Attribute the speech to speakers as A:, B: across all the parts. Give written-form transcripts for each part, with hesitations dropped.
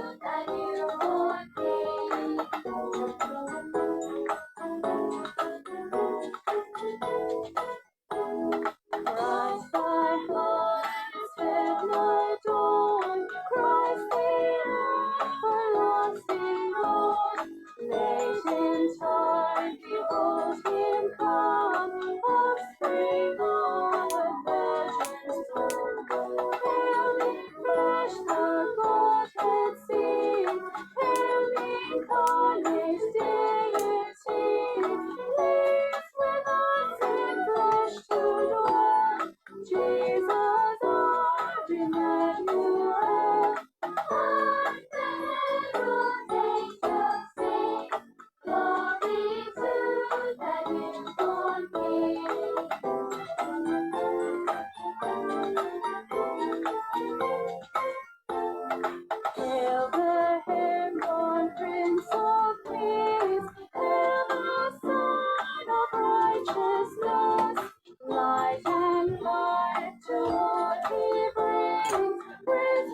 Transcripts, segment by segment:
A: the newborn King. Christ thy heart set my dawn, Christ the everlasting God. Late in time behold him come, offspring of a virgin's womb. Hail in flesh the Godhead seen, hail incarnate deity, lives with us in flesh to dwell. Jesus our Emmanuel, and the herald angels sing, glory to the newborn King. Hail the heaven-born Prince of Peace, hail the Son of Righteousness. Light and life to all he brings, with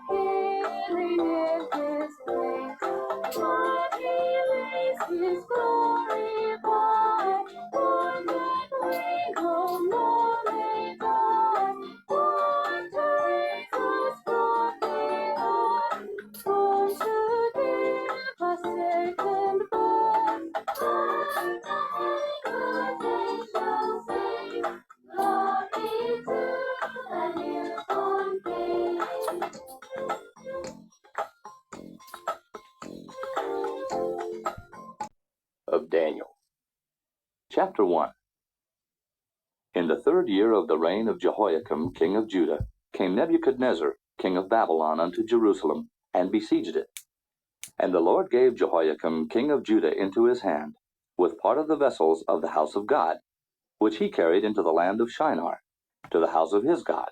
A: healing in his wings. But he lays his glory by, for that we no more may die. Born to raise us from the earth, born to give us second birth. And the heavens angels sing, glory to the newborn King.
B: Of Daniel. Chapter 1. In the 3rd year of the reign of Jehoiakim king of Judah came Nebuchadnezzar king of Babylon unto Jerusalem, and besieged it. And the Lord gave Jehoiakim king of Judah into his hand, with part of the vessels of the house of God, which he carried into the land of Shinar, to the house of his God.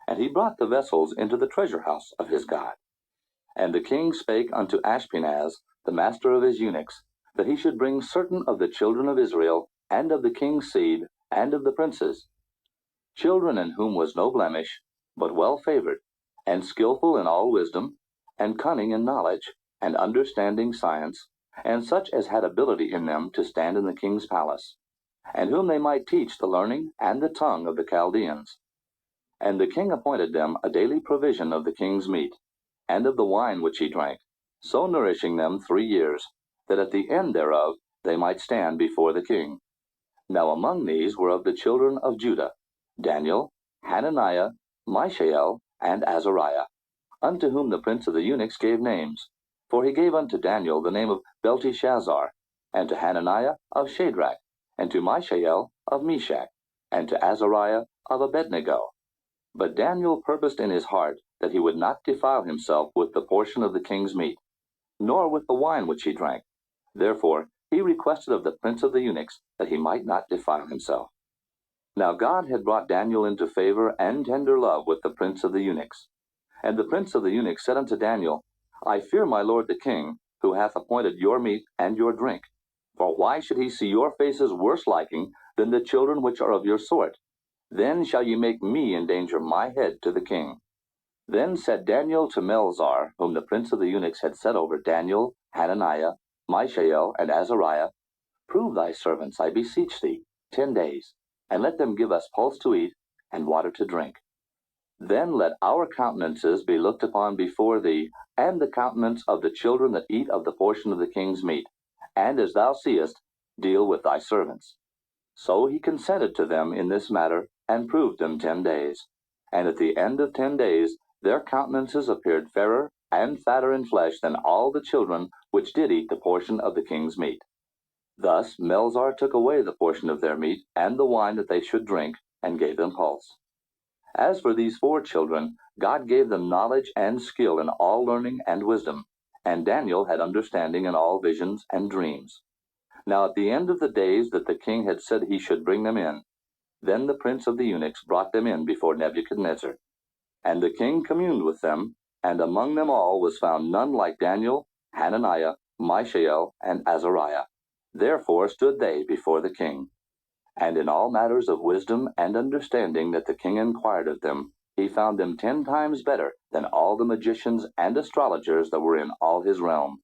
B: And he brought the vessels into the treasure house of his God. And the king spake unto Ashpenaz, the master of his eunuchs, that he should bring certain of the children of Israel, and of the king's seed, and of the princes, children in whom was no blemish, but well favored, and skillful in all wisdom, and cunning in knowledge, and understanding science, and such as had ability in them to stand in the king's palace, and whom they might teach the learning and the tongue of the Chaldeans. And the king appointed them a daily provision of the king's meat, and of the wine which he drank, so nourishing them 3 years, that at the end thereof they might stand before the king. Now among these were of the children of Judah Daniel, Hananiah, Mishael, and Azariah, unto whom the prince of the eunuchs gave names. For he gave unto Daniel the name of Belteshazzar, and to Hananiah of Shadrach, and to Mishael of Meshach, and to Azariah of Abednego. But Daniel purposed in his heart that he would not defile himself with the portion of the king's meat, nor with the wine which he drank. Therefore he requested of the prince of the eunuchs that he might not defile himself. Now God had brought Daniel into favor and tender love with the prince of the eunuchs. And the prince of the eunuchs said unto Daniel, I fear my lord the king, who hath appointed your meat and your drink. For why should he see your faces worse liking than the children which are of your sort? Then shall ye make me endanger my head to the king. Then said Daniel to Melzar, whom the prince of the eunuchs had set over Daniel, Hananiah, Mishael, and Azariah, Prove thy servants, I beseech thee, 10 days, and let them give us pulse to eat, and water to drink. Then let our countenances be looked upon before thee, and the countenance of the children that eat of the portion of the king's meat, and as thou seest, deal with thy servants. So he consented to them in this matter, and proved them 10 days. And at the end of 10 days their countenances appeared fairer and fatter in flesh than all the children which did eat the portion of the king's meat. Thus Melzar took away the portion of their meat and the wine that they should drink, and gave them pulse. As for these 4 children, God gave them knowledge and skill in all learning and wisdom, and Daniel had understanding in all visions and dreams. Now at the end of the days that the king had said he should bring them in, then the prince of the eunuchs brought them in before Nebuchadnezzar. And the king communed with them, and among them all was found none like Daniel, Hananiah, Mishael, and Azariah. Therefore stood they before the king. And in all matters of wisdom and understanding that the king inquired of them, he found them 10 times better than all the magicians and astrologers that were in all his realm.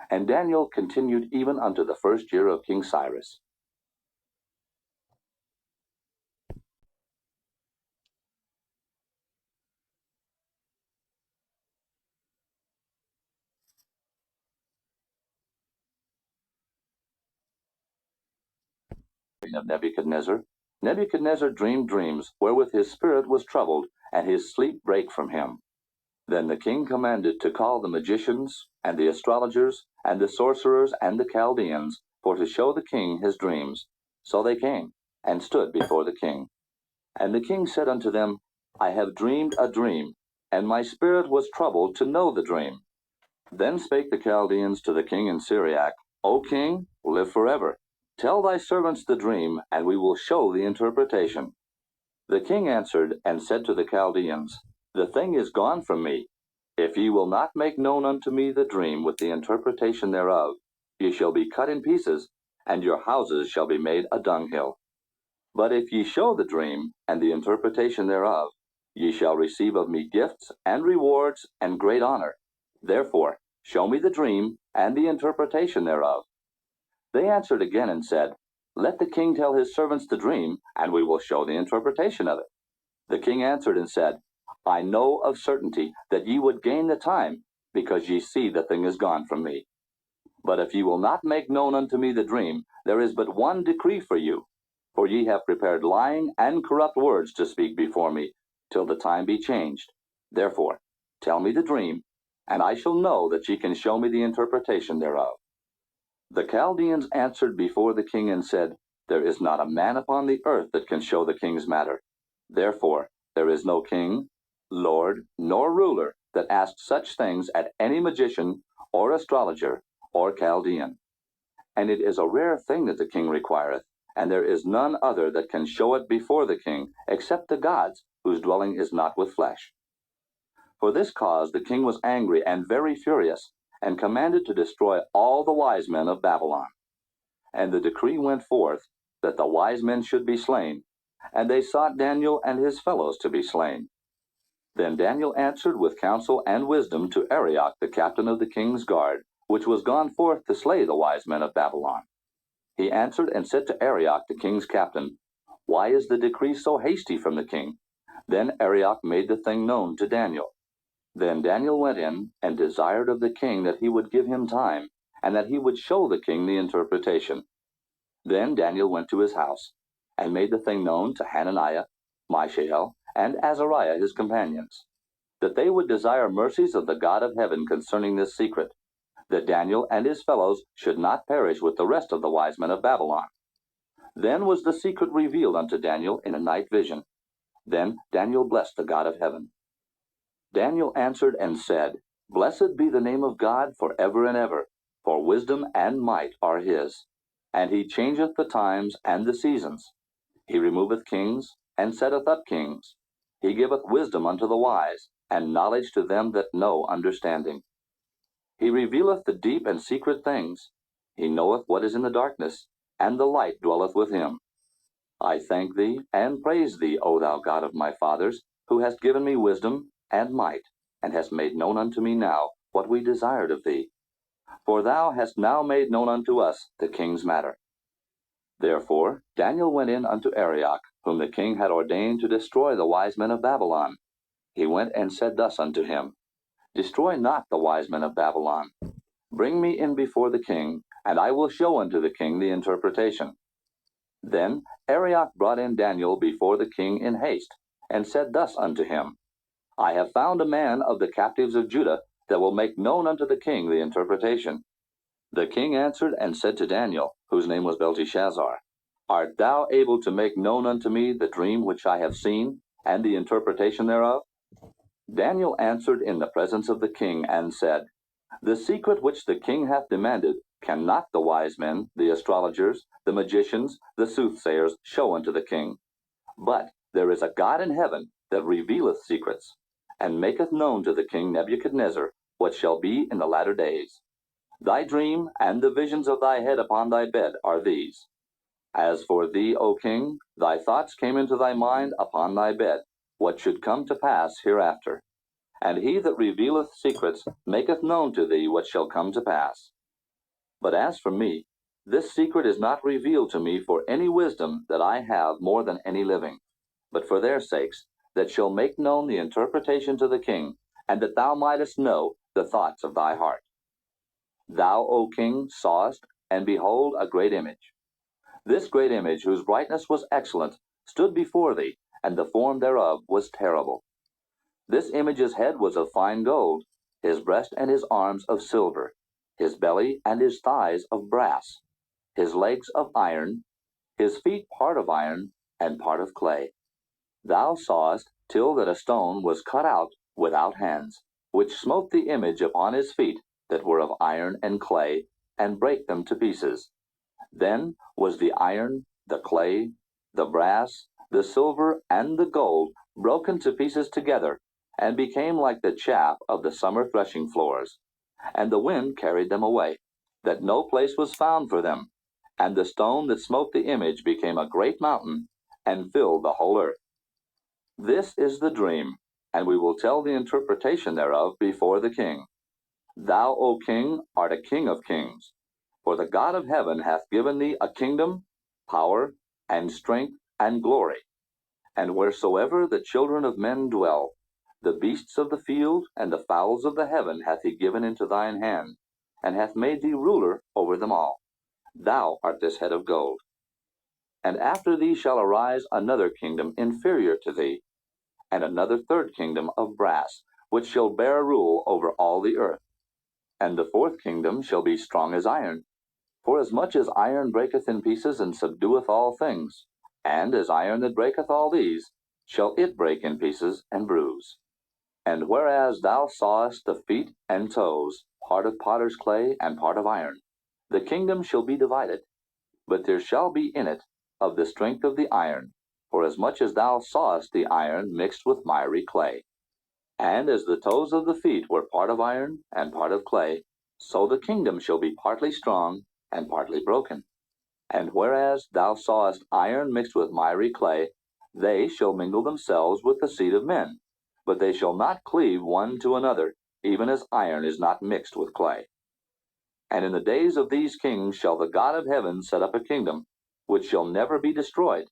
B: And Daniel continued even unto the first year of King Cyrus. Of Nebuchadnezzar. Nebuchadnezzar dreamed dreams wherewith his spirit was troubled, and his sleep brake from him. Then the king commanded to call the magicians, and the astrologers, and the sorcerers, and the Chaldeans, for to show the king his dreams. So they came, and stood before the king. And the king said unto them, I have dreamed a dream, and my spirit was troubled to know the dream. Then spake the Chaldeans to the king in Syriac, O king, live forever. Tell thy servants the dream, and we will show the interpretation. The king answered and said to the Chaldeans, The thing is gone from me. If ye will not make known unto me the dream with the interpretation thereof, ye shall be cut in pieces, and your houses shall be made a dunghill. But if ye show the dream and the interpretation thereof, ye shall receive of me gifts and rewards and great honor. Therefore, show me the dream and the interpretation thereof. They answered again and said, Let the king tell his servants the dream, and we will show the interpretation of it. The king answered and said, I know of certainty that ye would gain the time, because ye see the thing is gone from me. But if ye will not make known unto me the dream, there is but one decree for you. For ye have prepared lying and corrupt words to speak before me, till the time be changed. Therefore, tell me the dream, and I shall know that ye can show me the interpretation thereof. The Chaldeans answered before the king and said, There is not a man upon the earth that can show the king's matter. Therefore, there is no king, lord, nor ruler that asks such things at any magician, or astrologer, or Chaldean. And it is a rare thing that the king requireth, and there is none other that can show it before the king, except the gods, whose dwelling is not with flesh. For this cause the king was angry and very furious, and commanded to destroy all the wise men of Babylon. And the decree went forth that the wise men should be slain, and they sought Daniel and his fellows to be slain. Then Daniel answered with counsel and wisdom to Arioch the captain of the king's guard, which was gone forth to slay the wise men of Babylon. He answered and said to Arioch the king's captain, Why is the decree so hasty from the king? Then Arioch made the thing known to Daniel. Then Daniel went in and desired of the king that he would give him time, and that he would show the king the interpretation. Then Daniel went to his house, and made the thing known to Hananiah, Mishael, and Azariah his companions, that they would desire mercies of the God of heaven concerning this secret, that Daniel and his fellows should not perish with the rest of the wise men of Babylon. Then was the secret revealed unto Daniel in a night vision. Then Daniel blessed the God of heaven. Daniel answered and said, Blessed be the name of God for ever and ever, for wisdom and might are his. And he changeth the times and the seasons. He removeth kings, and setteth up kings. He giveth wisdom unto the wise, and knowledge to them that know understanding. He revealeth the deep and secret things. He knoweth what is in the darkness, and the light dwelleth with him. I thank thee, and praise thee, O thou God of my fathers, who hast given me wisdom and might, and hast made known unto me now what we desired of thee. For thou hast now made known unto us the king's matter. Therefore Daniel went in unto Arioch, whom the king had ordained to destroy the wise men of Babylon. He went and said thus unto him, Destroy not the wise men of Babylon. Bring me in before the king, and I will show unto the king the interpretation. Then Arioch brought in Daniel before the king in haste, and said thus unto him, I have found a man of the captives of Judah that will make known unto the king the interpretation. The king answered and said to Daniel, whose name was Belteshazzar, Art thou able to make known unto me the dream which I have seen, and the interpretation thereof? Daniel answered in the presence of the king, and said, The secret which the king hath demanded cannot the wise men, the astrologers, the magicians, the soothsayers show unto the king. But there is a God in heaven that revealeth secrets, and maketh known to the king Nebuchadnezzar what shall be in the latter days. Thy dream and the visions of thy head upon thy bed are these. As for thee, O king, thy thoughts came into thy mind upon thy bed, what should come to pass hereafter. And he that revealeth secrets maketh known to thee what shall come to pass. But as for me, this secret is not revealed to me for any wisdom that I have more than any living, but for their sakes, that shall make known the interpretation to the king, and that thou mightest know the thoughts of thy heart. Thou, O king, sawest, and behold, a great image. This great image, whose brightness was excellent, stood before thee, and the form thereof was terrible. This image's head was of fine gold, his breast and his arms of silver, his belly and his thighs of brass, his legs of iron, his feet part of iron and part of clay. Thou sawest till that a stone was cut out without hands, which smote the image upon his feet that were of iron and clay, and brake them to pieces. Then was the iron, the clay, the brass, the silver, and the gold broken to pieces together, and became like the chaff of the summer threshing floors. And the wind carried them away, that no place was found for them. And the stone that smote the image became a great mountain, and filled the whole earth. This is the dream, and we will tell the interpretation thereof before the king. Thou, O king, art a king of kings. For the God of heaven hath given thee a kingdom, power, and strength, and glory. And wheresoever the children of men dwell, the beasts of the field and the fowls of the heaven hath he given into thine hand, and hath made thee ruler over them all. Thou art this head of gold. And after thee shall arise another kingdom inferior to thee, and another third kingdom of brass, which shall bear rule over all the earth. And the fourth kingdom shall be strong as iron. For as much as iron breaketh in pieces and subdueth all things, and as iron that breaketh all these, shall it break in pieces and bruise. And whereas thou sawest the feet and toes, part of potter's clay and part of iron, the kingdom shall be divided, but there shall be in it of the strength of the iron, for as much as thou sawest the iron mixed with miry clay. And as the toes of the feet were part of iron and part of clay, so the kingdom shall be partly strong and partly broken. And whereas thou sawest iron mixed with miry clay, they shall mingle themselves with the seed of men, but they shall not cleave one to another, even as iron is not mixed with clay. And in the days of these kings shall the God of heaven set up a kingdom, which shall never be destroyed,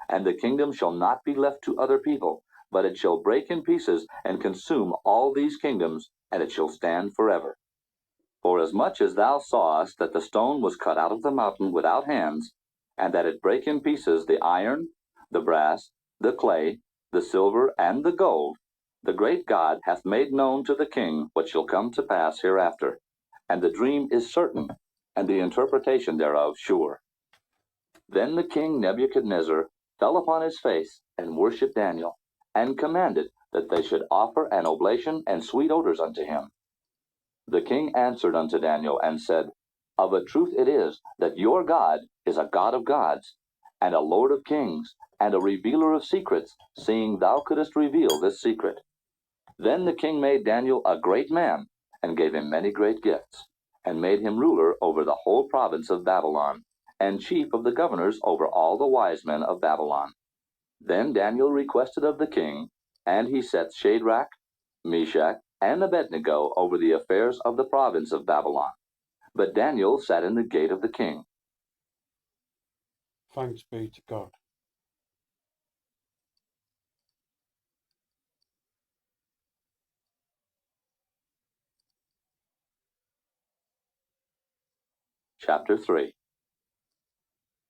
B: and the kingdom shall not be left to other people, but it shall break in pieces and consume all these kingdoms, and it shall stand forever. For as much as thou sawest that the stone was cut out of the mountain without hands, and that it brake in pieces the iron, the brass, the clay, the silver, and the gold, the great God hath made known to the king what shall come to pass hereafter. And the dream is certain, and the interpretation thereof sure. Then the king Nebuchadnezzar fell upon his face, and worshipped Daniel, and commanded that they should offer an oblation and sweet odors unto him. The king answered unto Daniel, and said, Of a truth it is, that your God is a God of gods, and a Lord of kings, and a revealer of secrets, seeing thou couldest reveal this secret. Then the king made Daniel a great man, and gave him many great gifts, and made him ruler over the whole province of Babylon, and chief of the governors over all the wise men of Babylon. Then Daniel requested of the king, and he set Shadrach, Meshach, and Abednego over the affairs of the province of Babylon. But Daniel sat in the gate of the king.
C: Thanks be to God.
B: Chapter 3.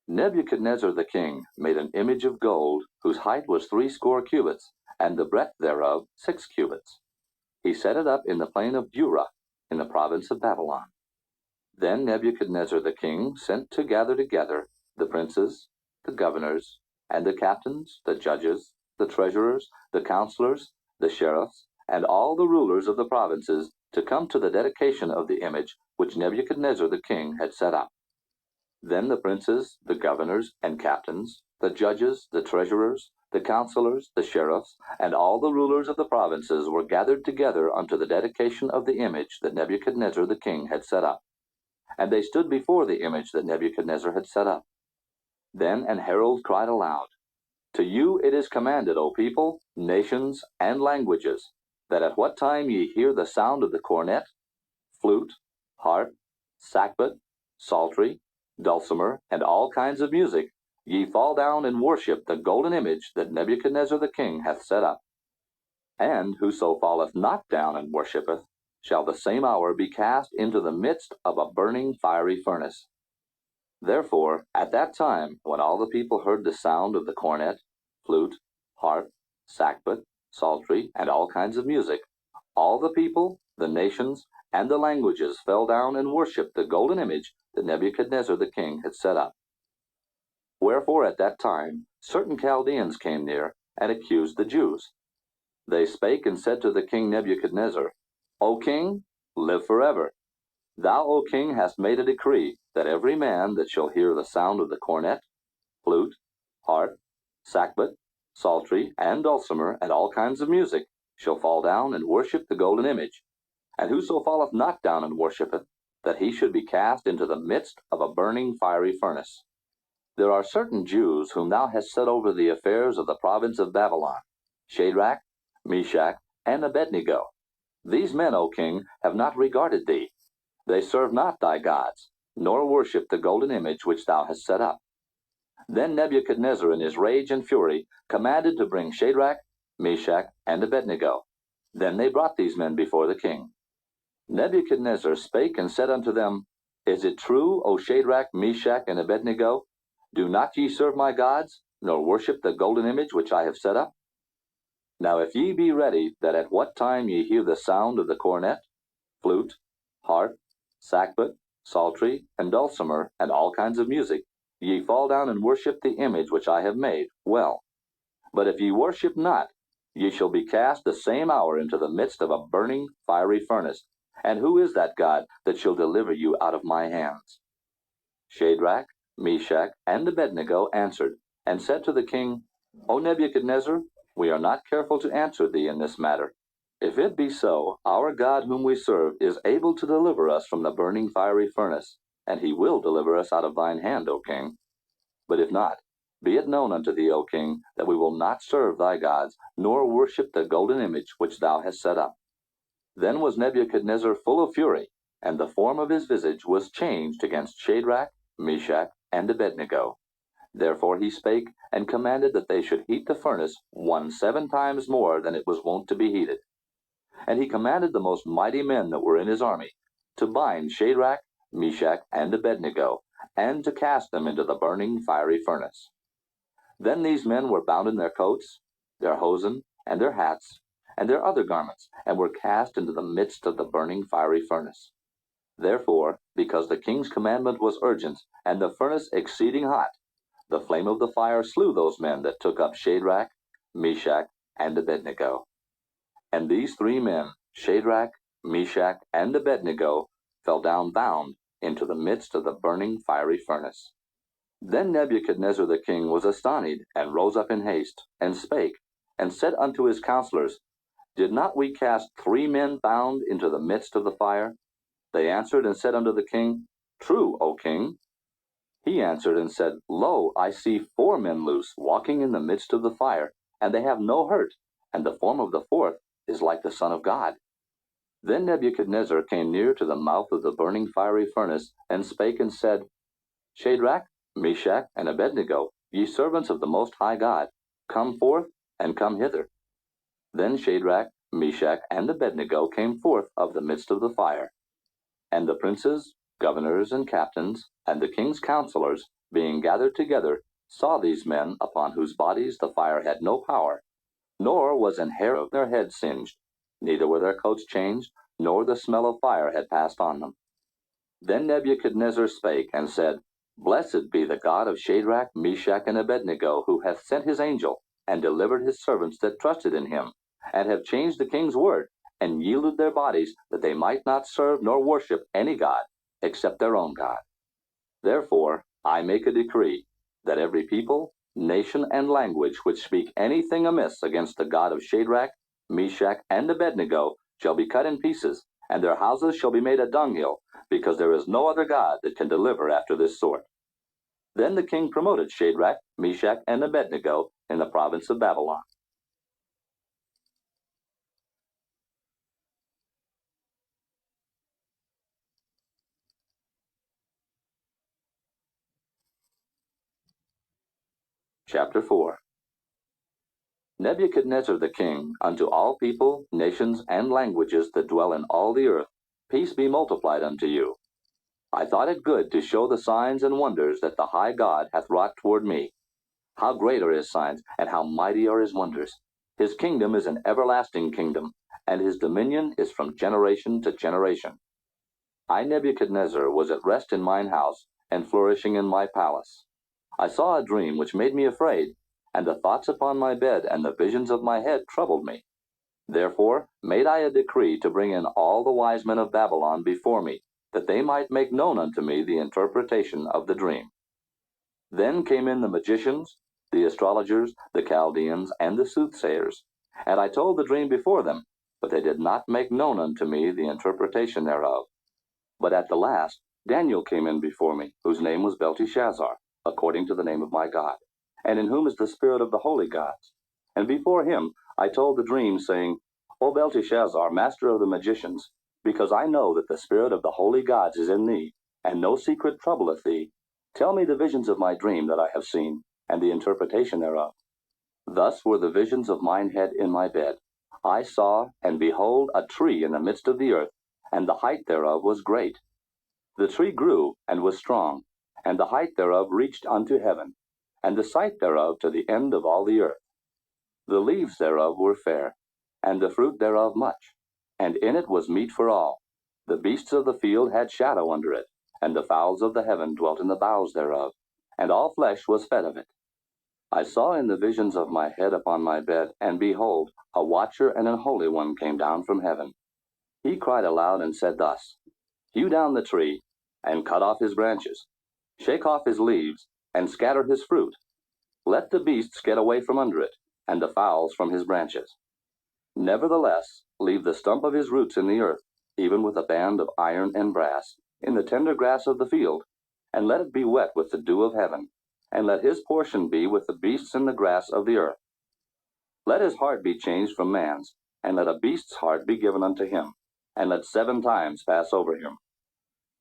B: Nebuchadnezzar the king made an image of gold, whose height was 60 cubits, and the breadth thereof 6 cubits. He set it up in the plain of Dura, in the province of Babylon. Then Nebuchadnezzar the king sent to gather together the princes, the governors, and the captains, the judges, the treasurers, the counselors, the sheriffs, and all the rulers of the provinces to come to the dedication of the image which Nebuchadnezzar the king had set up. Then the princes, the governors, and captains, the judges, the treasurers, the counselors, the sheriffs, and all the rulers of the provinces were gathered together unto the dedication of the image that Nebuchadnezzar the king had set up. And they stood before the image that Nebuchadnezzar had set up. Then an herald cried aloud, To you it is commanded, O people, nations, and languages, that at what time ye hear the sound of the cornet, flute, harp, sackbut, psaltery, dulcimer, and all kinds of music, ye fall down and worship the golden image that Nebuchadnezzar the king hath set up. And whoso falleth not down and worshippeth, shall the same hour be cast into the midst of a burning fiery furnace. Therefore, at that time, when all the people heard the sound of the cornet, flute, harp, sackbut, psaltery, and all kinds of music, all the people, the nations, and the languages fell down and worshipped the golden image that Nebuchadnezzar the king had set up. Wherefore at that time certain Chaldeans came near, and accused the Jews. They spake and said to the king Nebuchadnezzar, O king, live forever. Thou, O king, hast made a decree that every man that shall hear the sound of the cornet, flute, harp, sackbut, psaltery, and dulcimer, and all kinds of music, shall fall down and worship the golden image. And whoso falleth not down and worshippeth, that he should be cast into the midst of a burning fiery furnace. There are certain Jews whom thou hast set over the affairs of the province of Babylon, Shadrach, Meshach, and Abednego. These men, O king, have not regarded thee. They serve not thy gods, nor worship the golden image which thou hast set up. Then Nebuchadnezzar in his rage and fury commanded to bring Shadrach, Meshach, and Abednego. Then they brought these men before the king. Nebuchadnezzar spake and said unto them, Is it true, O Shadrach, Meshach, and Abednego? Do not ye serve my gods, nor worship the golden image which I have set up? Now if ye be ready, that at what time ye hear the sound of the cornet, flute, harp, sackbut, psaltery, and dulcimer, and all kinds of music, ye fall down and worship the image which I have made, well. But if ye worship not, ye shall be cast the same hour into the midst of a burning fiery furnace. And who is that God that shall deliver you out of my hands? Shadrach, Meshach, and Abednego answered, and said to the king, O Nebuchadnezzar, we are not careful to answer thee in this matter. If it be so, our God whom we serve is able to deliver us from the burning fiery furnace, and he will deliver us out of thine hand, O king. But if not, be it known unto thee, O king, that we will not serve thy gods, nor worship the golden image which thou hast set up. Then was Nebuchadnezzar full of fury, and the form of his visage was changed against Shadrach, Meshach, and Abednego. Therefore he spake, and commanded that they should heat the furnace 7 times more than it was wont to be heated. And he commanded the most mighty men that were in his army to bind Shadrach, Meshach, and Abednego, and to cast them into the burning fiery furnace. Then these men were bound in their coats, their hosen, and their hats, and their other garments, and were cast into the midst of the burning fiery furnace. Therefore, because the king's commandment was urgent, and the furnace exceeding hot, the flame of the fire slew those men that took up Shadrach, Meshach, and Abednego. And these 3 men, Shadrach, Meshach, and Abednego, fell down bound into the midst of the burning fiery furnace. Then Nebuchadnezzar the king was astonished, and rose up in haste, and spake, and said unto his counselors, Did not we cast 3 men bound into the midst of the fire? They answered and said unto the king, True, O king. He answered and said, Lo, I see 4 men loose, walking in the midst of the fire, and they have no hurt, and the form of the 4th is like the Son of God. Then Nebuchadnezzar came near to the mouth of the burning fiery furnace, and spake and said, Shadrach, Meshach, and Abednego, ye servants of the Most High God, come forth, and come hither. Then Shadrach, Meshach, and Abednego came forth of the midst of the fire. And the princes, governors, and captains, and the king's counselors, being gathered together, saw these men upon whose bodies the fire had no power, nor was an hair of their head singed, neither were their coats changed, nor the smell of fire had passed on them. Then Nebuchadnezzar spake and said, Blessed be the God of Shadrach, Meshach, and Abednego, who hath sent his angel, and delivered his servants that trusted in him, and have changed the king's word, and yielded their bodies, that they might not serve nor worship any god, except their own God. Therefore I make a decree, that every people, nation, and language which speak anything amiss against the God of Shadrach, Meshach, and Abednego shall be cut in pieces, and their houses shall be made a dunghill, because there is no other God that can deliver after this sort. Then the king promoted Shadrach, Meshach, and Abednego in the province of Babylon. Chapter 4. Nebuchadnezzar the king, unto all people, nations, and languages that dwell in all the earth, peace be multiplied unto you. I thought it good to show the signs and wonders that the high God hath wrought toward me. How great are his signs, and how mighty are his wonders! His kingdom is an everlasting kingdom, and his dominion is from generation to generation. I, Nebuchadnezzar, was at rest in mine house, and flourishing in my palace. I saw a dream which made me afraid, and the thoughts upon my bed and the visions of my head troubled me. Therefore made I a decree to bring in all the wise men of Babylon before me, that they might make known unto me the interpretation of the dream. Then came in the magicians, the astrologers, the Chaldeans, and the soothsayers, and I told the dream before them, but they did not make known unto me the interpretation thereof. But at the last Daniel came in before me, whose name was Belteshazzar, according to the name of my God, and in whom is the spirit of the holy gods. And before him I told the dream, saying, O Belteshazzar, master of the magicians, because I know that the spirit of the holy gods is in thee, and no secret troubleth thee, tell me the visions of my dream that I have seen, and the interpretation thereof. Thus were the visions of mine head in my bed. I saw, and behold, a tree in the midst of the earth, and the height thereof was great. The tree grew, and was strong, and the height thereof reached unto heaven, and the sight thereof to the end of all the earth. The leaves thereof were fair, and the fruit thereof much, and in it was meat for all. The beasts of the field had shadow under it, and the fowls of the heaven dwelt in the boughs thereof, and all flesh was fed of it. I saw in the visions of my head upon my bed, and behold, a watcher and an holy one came down from heaven. He cried aloud and said thus, Hew down the tree, and cut off his branches, shake off his leaves, and scatter his fruit. Let the beasts get away from under it, and the fowls from his branches. Nevertheless, leave the stump of his roots in the earth, even with a band of iron and brass, in the tender grass of the field, and let it be wet with the dew of heaven, and let his portion be with the beasts in the grass of the earth. Let his heart be changed from man's, and let a beast's heart be given unto him, and let 7 times pass over him.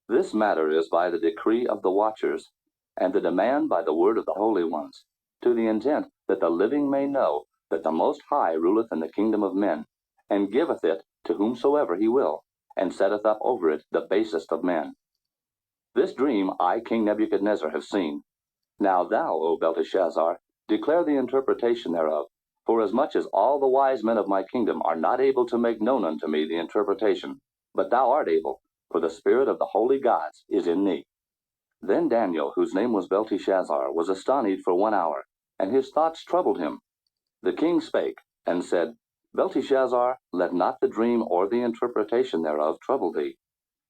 B: This matter is by the decree of the watchers, and the demand by the word of the holy ones, to the intent that the living may know that the Most High ruleth in the kingdom of men, and giveth it to whomsoever he will, and setteth up over it the basest of men. This dream I, King Nebuchadnezzar, have seen. Now thou, O Belteshazzar, declare the interpretation thereof, forasmuch as all the wise men of my kingdom are not able to make known unto me the interpretation, but thou art able, for the spirit of the holy gods is in thee. Then Daniel, whose name was Belteshazzar, was astonied for 1 hour, and his thoughts troubled him. The king spake, and said, Belteshazzar, let not the dream or the interpretation thereof trouble thee.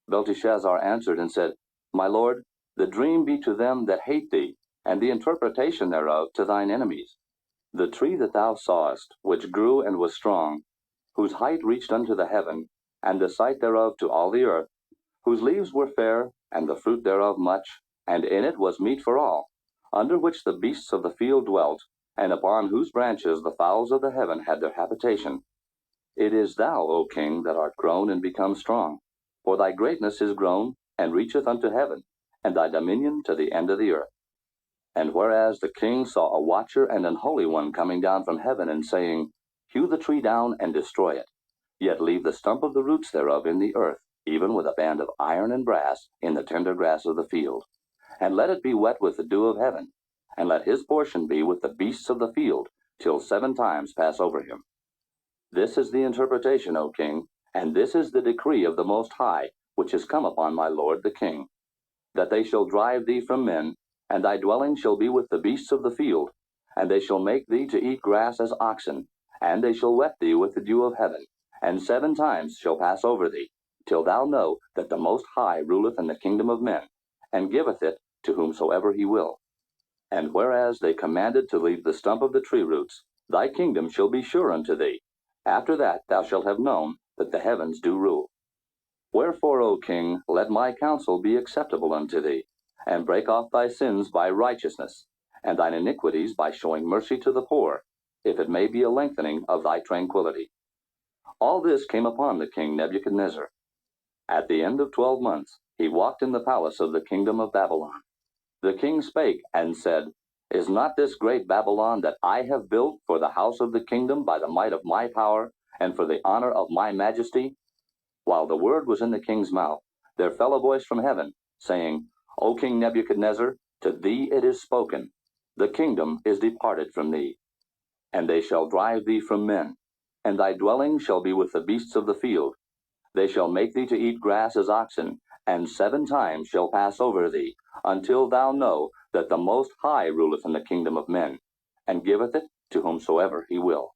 B: Belteshazzar answered and said, My lord, the dream be to them that hate thee, and the interpretation thereof to thine enemies. The tree that thou sawest, which grew and was strong, whose height reached unto the heaven, and the sight thereof to all the earth, whose leaves were fair, and the fruit thereof much, and in it was meat for all, under which the beasts of the field dwelt, and upon whose branches the fowls of the heaven had their habitation. It is thou, O king, that art grown and become strong, for thy greatness is grown, and reacheth unto heaven, and thy dominion to the end of the earth. And whereas the king saw a watcher and an holy one coming down from heaven, and saying, Hew the tree down and destroy it, yet leave the stump of the roots thereof in the earth, even with a band of iron and brass in the tender grass of the field, and let it be wet with the dew of heaven, and let his portion be with the beasts of the field, till 7 times pass over him. This is the interpretation, O king, and this is the decree of the Most High, which is come upon my lord the king, that they shall drive thee from men, and thy dwelling shall be with the beasts of the field, and they shall make thee to eat grass as oxen, and they shall wet thee with the dew of heaven, and 7 times shall pass over thee, till thou know that the Most High ruleth in the kingdom of men, and giveth it to whomsoever he will. And whereas they commanded to leave the stump of the tree roots, thy kingdom shall be sure unto thee. After that thou shalt have known that the heavens do rule. Wherefore, O king, let my counsel be acceptable unto thee, and break off thy sins by righteousness, and thine iniquities by showing mercy to the poor, if it may be a lengthening of thy tranquility. All this came upon the king Nebuchadnezzar. At the end of 12 months, he walked in the palace of the kingdom of Babylon. The king spake and said, Is not this great Babylon that I have built for the house of the kingdom by the might of my power, and for the honor of my majesty? While the word was in the king's mouth, there fell a voice from heaven, saying, O King Nebuchadnezzar, to thee it is spoken, the kingdom is departed from thee, and they shall drive thee from men, and thy dwelling shall be with the beasts of the field. They shall make thee to eat grass as oxen, and 7 times shall pass over thee, until thou know that the Most High ruleth in the kingdom of men, and giveth it to whomsoever he will.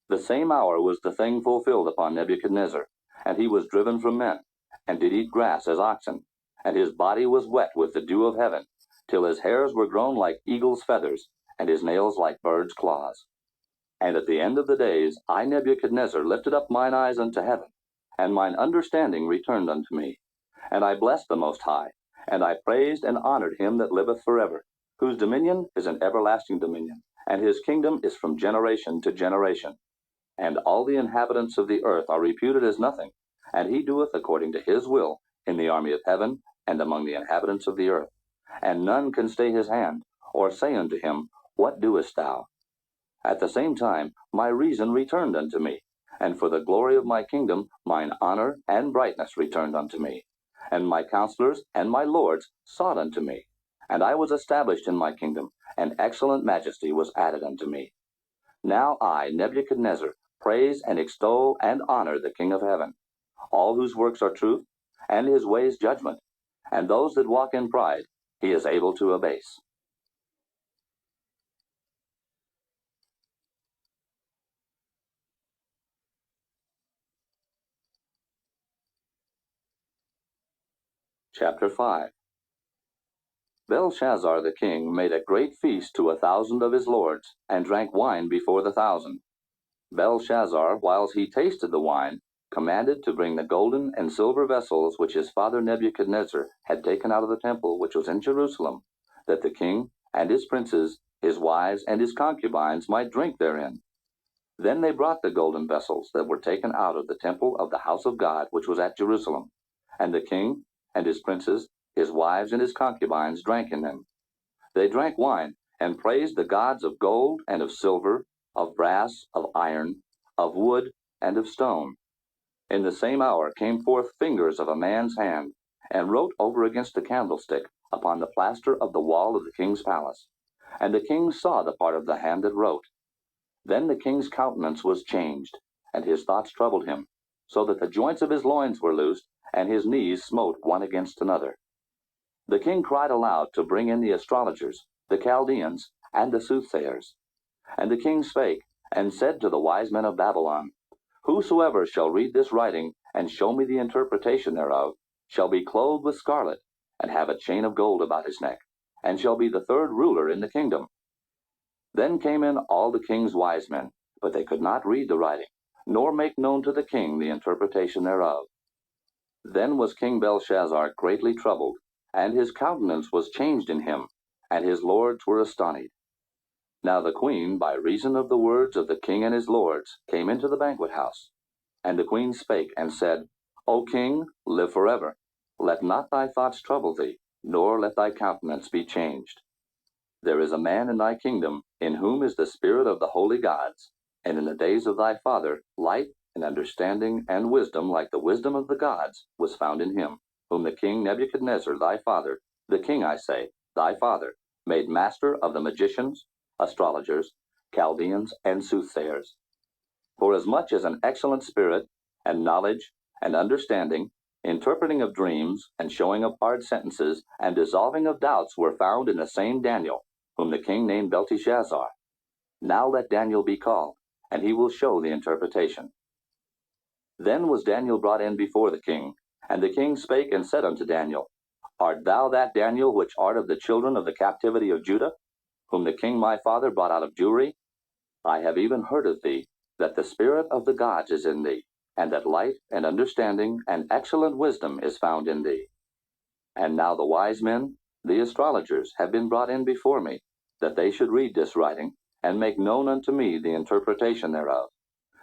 B: The same hour was the thing fulfilled upon Nebuchadnezzar, and he was driven from men, and did eat grass as oxen, and his body was wet with the dew of heaven, till his hairs were grown like eagle's feathers, and his nails like birds' claws. And at the end of the days I Nebuchadnezzar lifted up mine eyes unto heaven, and mine understanding returned unto me. And I blessed the Most High, and I praised and honored him that liveth forever, whose dominion is an everlasting dominion, and his kingdom is from generation to generation. And all the inhabitants of the earth are reputed as nothing, and he doeth according to his will in the army of heaven and among the inhabitants of the earth. And none can stay his hand, or say unto him, What doest thou? At the same time my reason returned unto me, and for the glory of my kingdom mine honor and brightness returned unto me. And my counselors and my lords sought unto me, and I was established in my kingdom, and excellent majesty was added unto me. Now I, Nebuchadnezzar, praise and extol and honor the King of heaven, all whose works are truth, and his ways judgment, and those that walk in pride he is able to abase. Chapter 5. Belshazzar the king made a great feast to 1,000 of his lords, and drank wine before the 1,000. Belshazzar, whiles he tasted the wine, commanded to bring the golden and silver vessels which his father Nebuchadnezzar had taken out of the temple which was in Jerusalem, that the king and his princes, his wives, and his concubines might drink therein. Then they brought the golden vessels that were taken out of the temple of the house of God which was at Jerusalem, and the king and his princes, his wives, and his concubines drank in them. They drank wine, and praised the gods of gold and of silver, of brass, of iron, of wood, and of stone. In the same hour came forth fingers of a man's hand, and wrote over against the candlestick upon the plaster of the wall of the king's palace. And the king saw the part of the hand that wrote. Then the king's countenance was changed, and his thoughts troubled him, so that the joints of his loins were loosed, and his knees smote one against another. The king cried aloud to bring in the astrologers, the Chaldeans, and the soothsayers. And the king spake, and said to the wise men of Babylon, Whosoever shall read this writing, and show me the interpretation thereof, shall be clothed with scarlet, and have a chain of gold about his neck, and shall be the 3rd ruler in the kingdom. Then came in all the king's wise men, but they could not read the writing, nor make known to the king the interpretation thereof. Then was King Belshazzar greatly troubled, and his countenance was changed in him, and his lords were astonied. Now the queen, by reason of the words of the king and his lords, came into the banquet house. And the queen spake and said, O king, live forever. Let not thy thoughts trouble thee, nor let thy countenance be changed. There is a man in thy kingdom, in whom is the spirit of the holy gods, and in the days of thy father light and understanding and wisdom like the wisdom of the gods was found in him, whom the king Nebuchadnezzar thy father, the king, I say, thy father, made master of the magicians, astrologers, Chaldeans, and soothsayers. Forasmuch as an excellent spirit, and knowledge, and understanding, interpreting of dreams, and showing of hard sentences, and dissolving of doubts were found in the same Daniel, whom the king named Belteshazzar. Now let Daniel be called, and he will show the interpretation. Then was Daniel brought in before the king, and the king spake and said unto Daniel, Art thou that Daniel which art of the children of the captivity of Judah, whom the king my father brought out of Jewry? I have even heard of thee, that the spirit of the gods is in thee, and that light and understanding and excellent wisdom is found in thee. And now the wise men, the astrologers have been brought in before me, that they should read this writing, and make known unto me the interpretation thereof.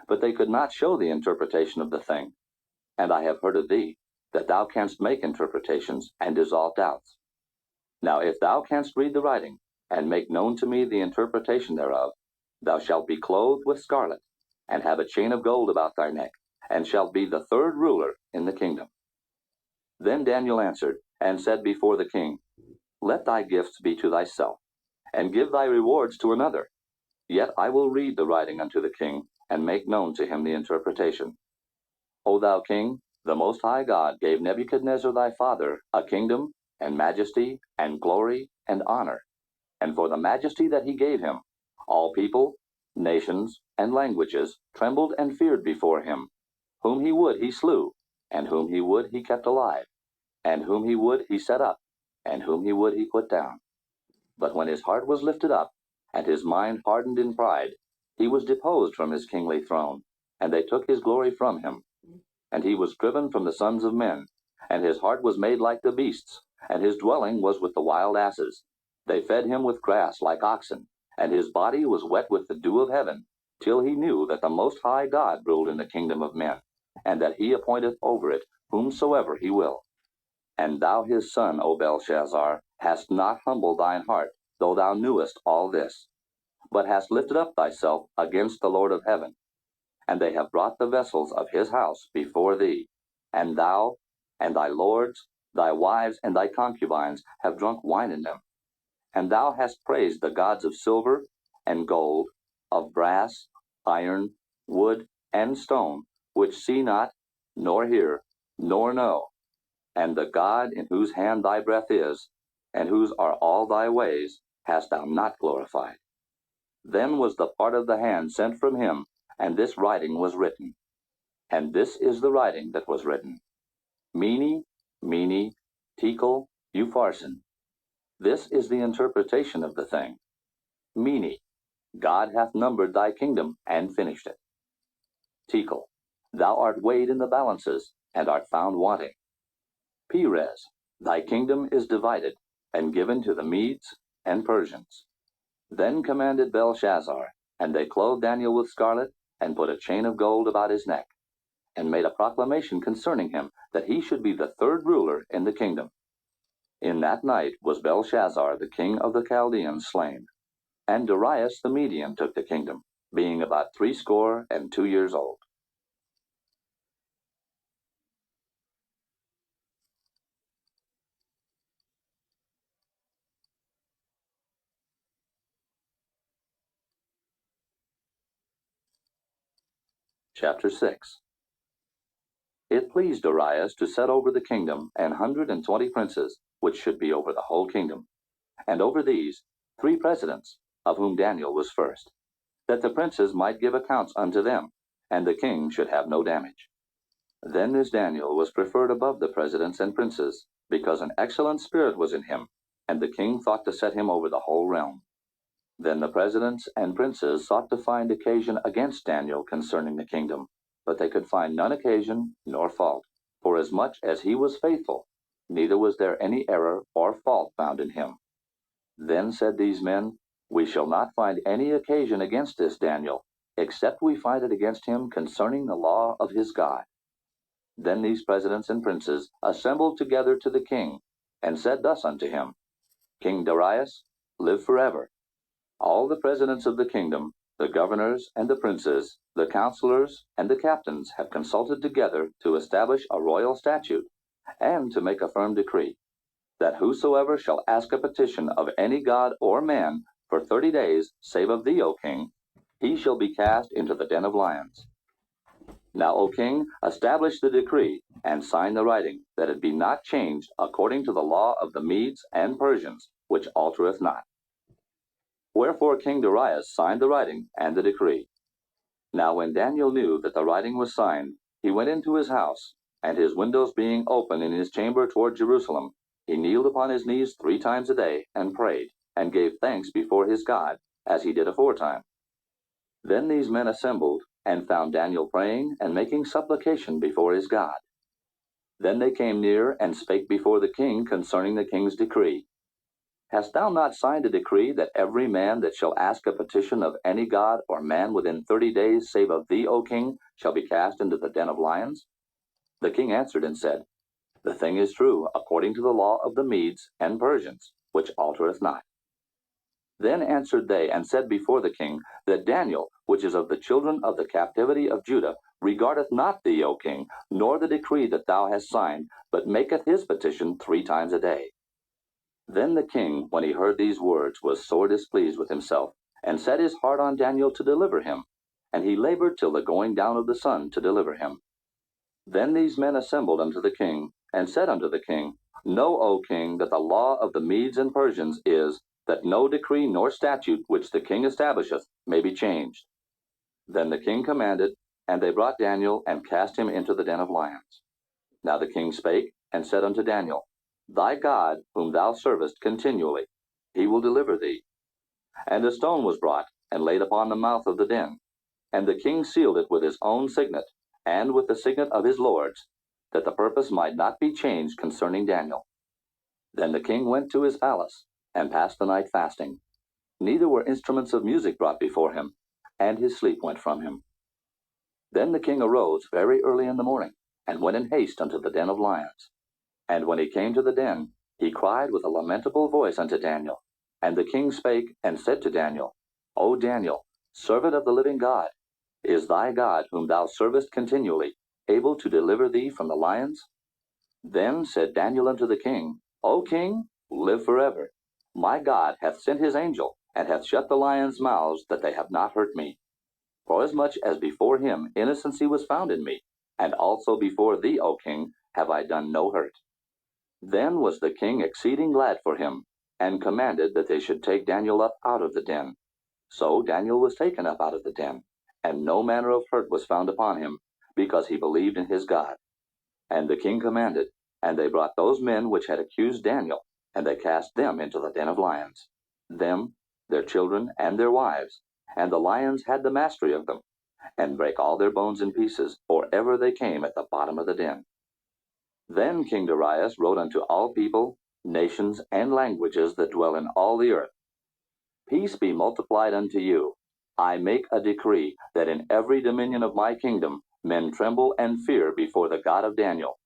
B: But they could not show the interpretation of the thing. And I have heard of thee, that thou canst make interpretations, and dissolve doubts. Now if thou canst read the writing, and make known to me the interpretation thereof, thou shalt be clothed with scarlet, and have a chain of gold about thy neck, and shalt be the third ruler in the kingdom. Then Daniel answered, and said before the king, Let thy gifts be to thyself, and give thy rewards to another. Yet I will read the writing unto the king, and make known to him the interpretation. O thou king, the Most High God gave Nebuchadnezzar thy father a kingdom, and majesty, and glory, and honor. And for the majesty that he gave him, all people, nations, and languages trembled and feared before him. Whom he would he slew, and whom he would he kept alive, and whom he would he set up, and whom he would he put down. But when his heart was lifted up, and his mind hardened in pride, he was deposed from his kingly throne, and they took his glory from him. And he was driven from the sons of men, and his heart was made like the beasts, and his dwelling was with the wild asses. They fed him with grass like oxen, and his body was wet with the dew of heaven, till he knew that the Most High God ruled in the kingdom of men, and that he appointeth over it whomsoever he will. And thou his son, O Belshazzar, hast not humbled thine heart, though thou knewest all this, but hast lifted up thyself against the Lord of heaven. And they have brought the vessels of his house before thee, and thou, and thy lords, thy wives, and thy concubines have drunk wine in them. And thou hast praised the gods of silver and gold, of brass, iron, wood, and stone, which see not, nor hear, nor know. And the God in whose hand thy breath is, and whose are all thy ways, hast thou not glorified. Then was the part of the hand sent from him, and this writing was written. And this is the writing that was written. Mene, Mene, Tekel, Upharsin. This is the interpretation of the thing. Mene, God hath numbered thy kingdom, and finished it. Tekel, thou art weighed in the balances, and art found wanting. Peres, thy kingdom is divided, and given to the Medes and Persians. Then commanded Belshazzar, and they clothed Daniel with scarlet, and put a chain of gold about his neck, and made a proclamation concerning him, that he should be the third ruler in the kingdom. In that night was Belshazzar the king of the Chaldeans slain, and Darius the Median took the kingdom, being about 62 years old. Chapter 6. It pleased Darius to set over the kingdom 120 princes, which should be over the whole kingdom, and over these 3 presidents, of whom Daniel was first, that the princes might give accounts unto them, and the king should have no damage. Then this Daniel was preferred above the presidents and princes, because an excellent spirit was in him, and the king thought to set him over the whole realm. Then the presidents and princes sought to find occasion against Daniel concerning the kingdom, but they could find none occasion nor fault, forasmuch as he was faithful, neither was there any error or fault found in him. Then said these men, We shall not find any occasion against this Daniel, except we find it against him concerning the law of his God. Then these presidents and princes assembled together to the king, and said thus unto him, King Darius, live forever. All the presidents of the kingdom, the governors and the princes, the counselors and the captains have consulted together to establish a royal statute, and to make a firm decree, that whosoever shall ask a petition of any god or man for 30 days, save of thee, O king, he shall be cast into the den of lions. Now, O king, establish the decree, and sign the writing, that it be not changed according to the law of the Medes and Persians, which altereth not. Wherefore King Darius signed the writing and the decree. Now when Daniel knew that the writing was signed, he went into his house, and his windows being open in his chamber toward Jerusalem, he kneeled upon his knees 3 times a day, and prayed, and gave thanks before his God, as he did aforetime. Then these men assembled, and found Daniel praying and making supplication before his God. Then they came near and spake before the king concerning the king's decree. Hast thou not signed a decree that every man that shall ask a petition of any god or man within 30 days, save of thee, O king, shall be cast into the den of lions? The king answered and said, The thing is true, according to the law of the Medes and Persians, which altereth not. Then answered they and said before the king, that Daniel, which is of the children of the captivity of Judah, regardeth not thee, O king, nor the decree that thou hast signed, but maketh his petition 3 times a day. Then the king, when he heard these words, was sore displeased with himself, and set his heart on Daniel to deliver him. And he labored till the going down of the sun to deliver him. Then these men assembled unto the king, and said unto the king, Know, O king, that the law of the Medes and Persians is, that no decree nor statute which the king establisheth may be changed. Then the king commanded, and they brought Daniel, and cast him into the den of lions. Now the king spake, and said unto Daniel, Thy God, whom thou servest continually, he will deliver thee. And a stone was brought, and laid upon the mouth of the den. And the king sealed it with his own signet, and with the signet of his lords, that the purpose might not be changed concerning Daniel. Then the king went to his palace, and passed the night fasting. Neither were instruments of music brought before him, and his sleep went from him. Then the king arose very early in the morning, and went in haste unto the den of lions. And when he came to the den, he cried with a lamentable voice unto Daniel. And the king spake, and said to Daniel, O Daniel, servant of the living God, is thy God, whom thou servest continually, able to deliver thee from the lions? Then said Daniel unto the king, O king, live forever. My God hath sent his angel, and hath shut the lions' mouths, that they have not hurt me. Forasmuch as before him innocency was found in me, and also before thee, O king, have I done no hurt. Then was the king exceeding glad for him, and commanded that they should take Daniel up out of the den. So Daniel was taken up out of the den, and no manner of hurt was found upon him, because he believed in his God. And the king commanded, and they brought those men which had accused Daniel, and they cast them into the den of lions, them, their children, and their wives, and the lions had the mastery of them, and brake all their bones in pieces, or ever they came at the bottom of the den. Then King Darius wrote unto all people, nations, and languages that dwell in all the earth, Peace be multiplied unto you. I make a decree that in every dominion of my kingdom men tremble and fear before the God of Daniel.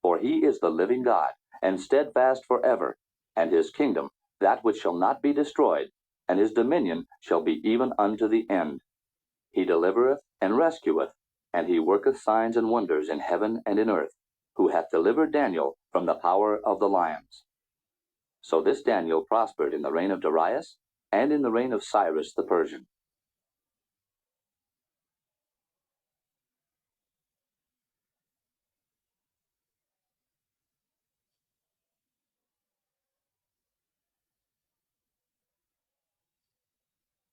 B: For he is the living God, and steadfast forever, and his kingdom that which shall not be destroyed, and his dominion shall be even unto the end. He delivereth and rescueth, and he worketh signs and wonders in heaven and in earth, who hath delivered Daniel from the power of the lions. So this Daniel prospered in the reign of Darius, and in the reign of Cyrus the Persian.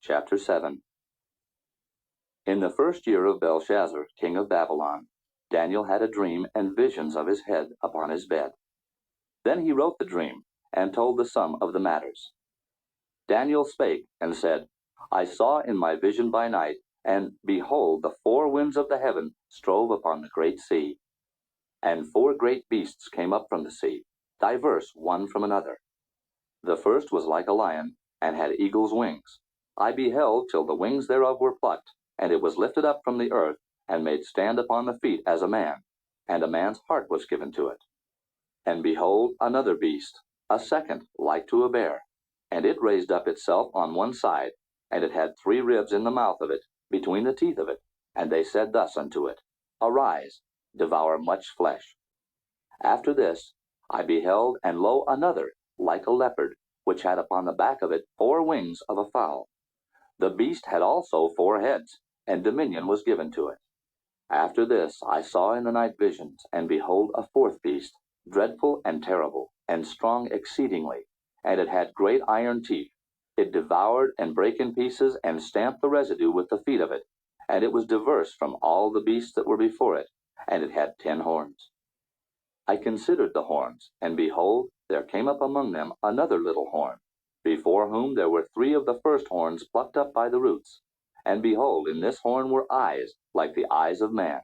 B: Chapter 7. In the first year of Belshazzar, king of Babylon, Daniel had a dream and visions of his head upon his bed. Then he wrote the dream, and told the sum of the matters. Daniel spake, and said, I saw in my vision by night, and behold, the 4 winds of the heaven strove upon the great sea. And 4 great beasts came up from the sea, diverse one from another. The first was like a lion, and had eagle's wings. I beheld till the wings thereof were plucked, and it was lifted up from the earth, and made stand upon the feet as a man, and a man's heart was given to it. And behold, another beast, a second, like to a bear, and it raised up itself on one side, and it had 3 ribs in the mouth of it, between the teeth of it. And they said thus unto it, Arise, devour much flesh. After this I beheld, and lo, another, like a leopard, which had upon the back of it 4 wings of a fowl. The beast had also 4 heads, and dominion was given to it. After this I saw in the night visions, and behold a 4th beast, dreadful and terrible, and strong exceedingly, and it had great iron teeth. It devoured and brake in pieces, and stamped the residue with the feet of it, and it was diverse from all the beasts that were before it, and it had 10 horns. I considered the horns, and behold, there came up among them another little horn, before whom there were 3 of the first horns plucked up by the roots. And behold, in this horn were eyes like the eyes of man,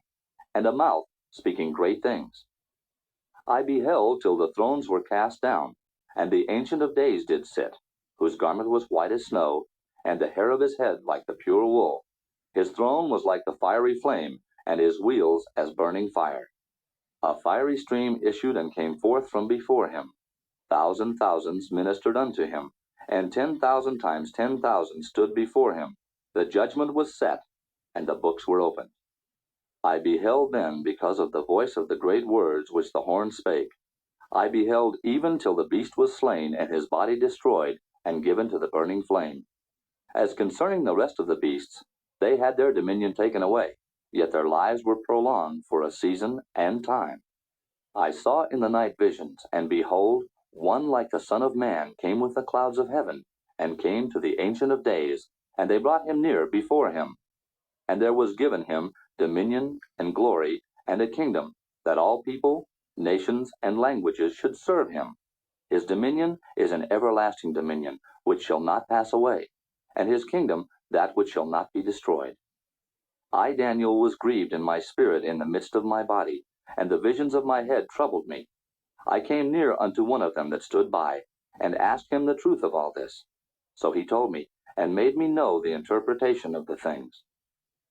B: and a mouth speaking great things. I beheld till the thrones were cast down, And the Ancient of Days did sit, whose garment was white as snow, and the hair of his head like the pure wool. His throne was like the fiery flame, and his wheels as burning fire. A fiery stream issued and came forth from before him. Thousands ministered unto him, and 10,000 times 10,000 stood before him. The judgment was set, and the books were opened. I beheld then, because of the voice of the great words which the horn spake. I beheld even till the beast was slain, and his body destroyed, and given to the burning flame. As concerning the rest of the beasts, they had their dominion taken away, yet their lives were prolonged for a season and time. I saw in the night visions, and behold, one like the Son of Man came with the clouds of heaven, and came to the Ancient of Days, and they brought him near before him. And there was given him dominion and glory and a kingdom, that all people, nations, and languages should serve him. His dominion is an everlasting dominion, which shall not pass away, and his kingdom that which shall not be destroyed. I, Daniel, was grieved in my spirit in the midst of my body, and the visions of my head troubled me. I came near unto one of them that stood by, and asked him the truth of all this. So he told me, and made me know the interpretation of the things.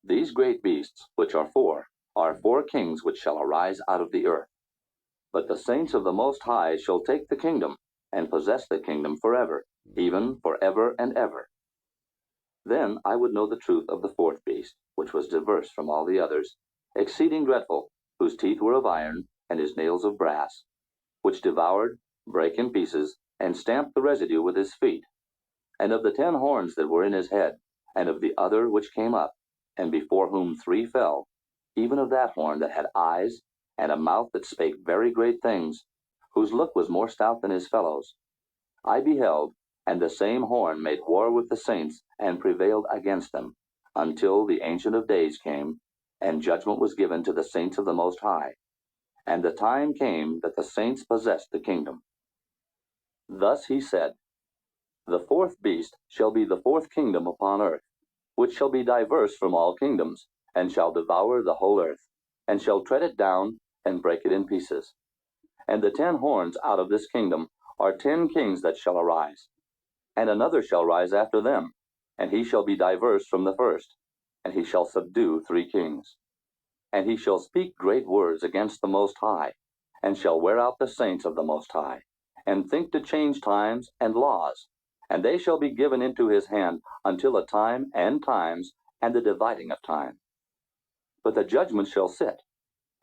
B: These great beasts, which are four kings which shall arise out of the earth. But the saints of the Most High shall take the kingdom, and possess the kingdom forever, even forever and ever. Then I would know the truth of the fourth beast, which was diverse from all the others, exceeding dreadful, whose teeth were of iron, and his nails of brass, which devoured, brake in pieces, and stamped the residue with his feet. And of the 10 horns that were in his head, and of the other which came up, and before whom 3 fell, even of that horn that had eyes, and a mouth that spake very great things, whose look was more stout than his fellows, I beheld, and the same horn made war with the saints, and prevailed against them, until the Ancient of Days came, and judgment was given to the saints of the Most High. And the time came that the saints possessed the kingdom. Thus he said, The fourth beast shall be the fourth kingdom upon earth, which shall be diverse from all kingdoms, and shall devour the whole earth, and shall tread it down, and break it in pieces. And the 10 horns out of this kingdom are 10 kings that shall arise. And another shall rise after them, and he shall be diverse from the first, and he shall subdue 3 kings. And he shall speak great words against the Most High, and shall wear out the saints of the Most High, and think to change times and laws. And they shall be given into his hand until a time and times, and the dividing of time. But the judgment shall sit,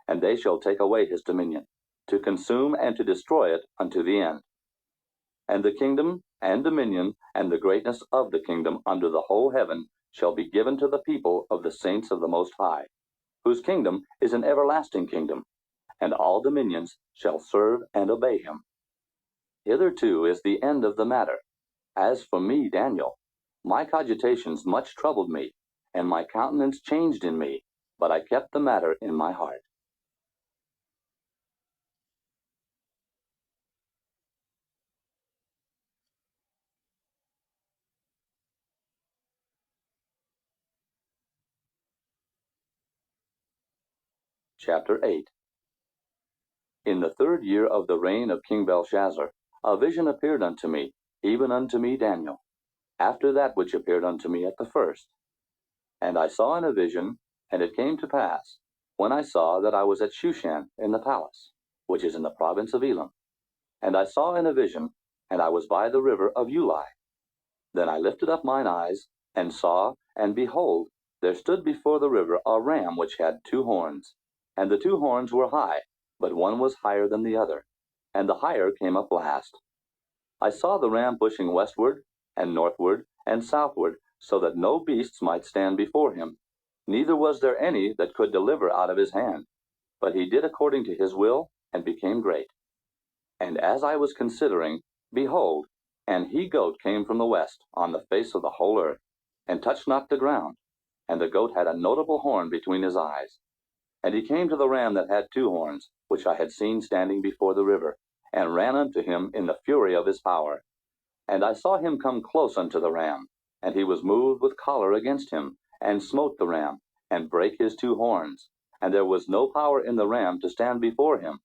B: and they shall take away his dominion, to consume and to destroy it unto the end. And the kingdom and dominion and the greatness of the kingdom under the whole heaven shall be given to the people of the saints of the Most High, whose kingdom is an everlasting kingdom, and all dominions shall serve and obey him. Hitherto is the end of the matter. As for me, Daniel, my cogitations much troubled me, and my countenance changed in me, but I kept the matter in my heart. Chapter 8. In the 3rd year of the reign of King Belshazzar, a vision appeared unto me, even unto me Daniel, after that which appeared unto me at the first. And I saw in a vision, and it came to pass, when I saw that I was at Shushan in the palace, which is in the province of Elam. And I saw in a vision, and I was by the river of Ulai. Then I lifted up mine eyes, and saw, and behold, there stood before the river a ram which had 2 horns. And the 2 horns were high, but one was higher than the other, and the higher came up last. I saw the ram pushing westward, and northward, and southward, so that no beasts might stand before him, neither was there any that could deliver out of his hand. But he did according to his will, and became great. And as I was considering, behold, an he-goat came from the west, on the face of the whole earth, and touched not the ground. And the goat had a notable horn between his eyes. And he came to the ram that had 2 horns, which I had seen standing before the river, and ran unto him in the fury of his power. And I saw him come close unto the ram, and he was moved with choler against him, and smote the ram, and brake his 2 horns. And there was no power in the ram to stand before him.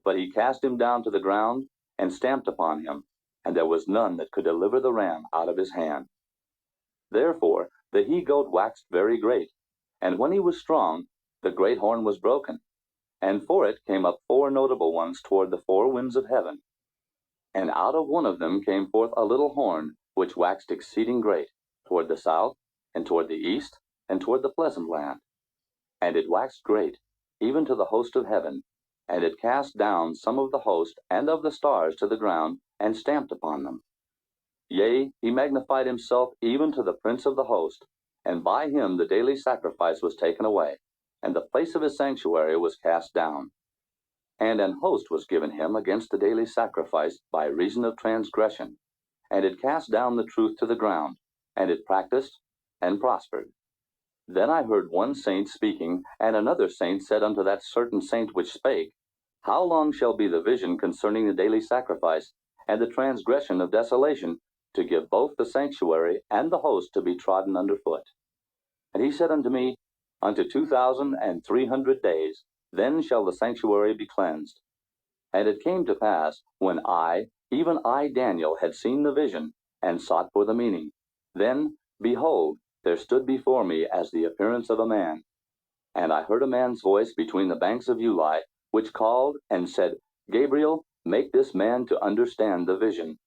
B: But he cast him down to the ground, and stamped upon him, and there was none that could deliver the ram out of his hand. Therefore the he-goat waxed very great, and when he was strong, the great horn was broken, and for it came up four notable ones toward the four winds of heaven. And out of one of them came forth a little horn, which waxed exceeding great, toward the south, and toward the east, and toward the pleasant land. And it waxed great, even to the host of heaven, and it cast down some of the host and of the stars to the ground, and stamped upon them. Yea, he magnified himself even to the prince of the host, and by him the daily sacrifice was taken away, and the place of his sanctuary was cast down. And an host was given him against the daily sacrifice by reason of transgression, and it cast down the truth to the ground, and it practiced and prospered. Then I heard one saint speaking, and another saint said unto that certain saint which spake, How long shall be the vision concerning the daily sacrifice, and the transgression of desolation, to give both the sanctuary and the host to be trodden under foot? And he said unto me, Unto 2,300 days, then shall the sanctuary be cleansed. And it came to pass, when I, even I Daniel, had seen the vision, and sought for the meaning, then, behold, there stood before me as the appearance of a man. And I heard a man's voice between the banks of Uli, which called and said, Gabriel, make this man to understand the vision.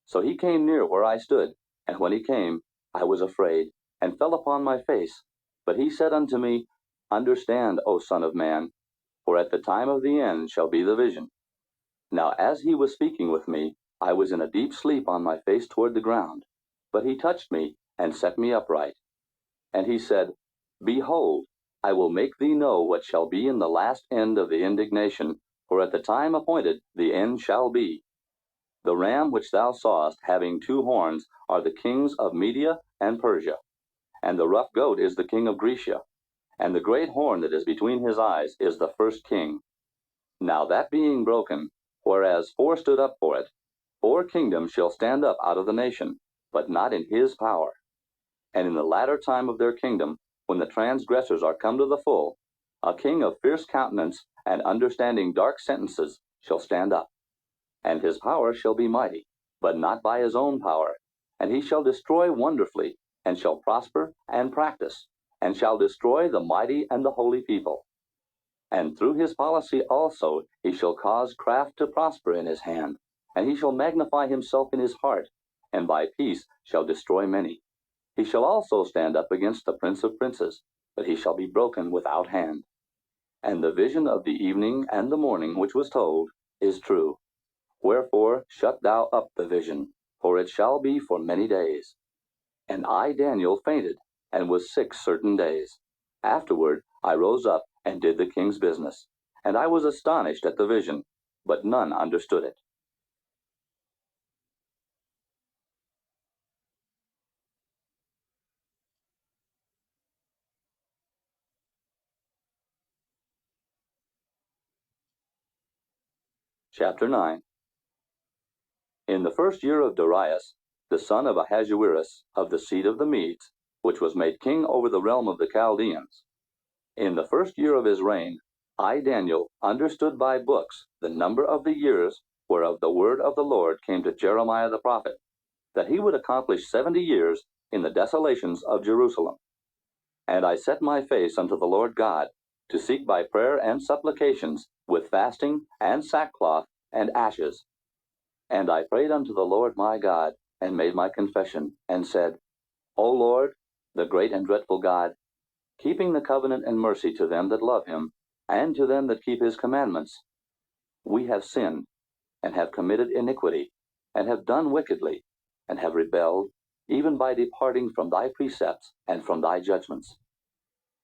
B: So he came near where I stood, and when he came, I was afraid, and fell upon my face. But he said unto me, Understand, O Son of Man, for at the time of the end shall be the vision. Now as he was speaking with me, I was in a deep sleep on my face toward the ground. But he touched me, and set me upright. And he said, Behold, I will make thee know what shall be in the last end of the indignation, for at the time appointed the end shall be. The ram which thou sawest having two horns are the kings of Media and Persia, and the rough goat is the king of Grecia, and the great horn that is between his eyes is the first king. Now that being broken, whereas four stood up for it, four kingdoms shall stand up out of the nation, but not in his power. And in the latter time of their kingdom, when the transgressors are come to the full, a king of fierce countenance and understanding dark sentences shall stand up. And his power shall be mighty, but not by his own power. And he shall destroy wonderfully, and shall prosper and practice, and shall destroy the mighty and the holy people. And through his policy also he shall cause craft to prosper in his hand, and he shall magnify himself in his heart, and by peace shall destroy many. He shall also stand up against the prince of princes, but he shall be broken without hand. And the vision of the evening and the morning which was told is true. Wherefore shut thou up the vision, for it shall be for many days. And I Daniel fainted, and was sick certain days. Afterward I rose up, and did the king's business. And I was astonished at the vision, but none understood it. Chapter 9. In the first year of Darius, the son of Ahasuerus, of the seed of the Medes, which was made king over the realm of the Chaldeans, in the first year of his reign, I Daniel understood by books the number of the years whereof the word of the Lord came to Jeremiah the prophet, that he would accomplish 70 years in the desolations of Jerusalem. And I set my face unto the Lord God, to seek by prayer and supplications, with fasting and sackcloth and ashes. And I prayed unto the Lord my God, and made my confession, and said, O Lord, the great and dreadful God, keeping the covenant and mercy to them that love him, and to them that keep his commandments, we have sinned, and have committed iniquity, and have done wickedly, and have rebelled, even by departing from thy precepts and from thy judgments.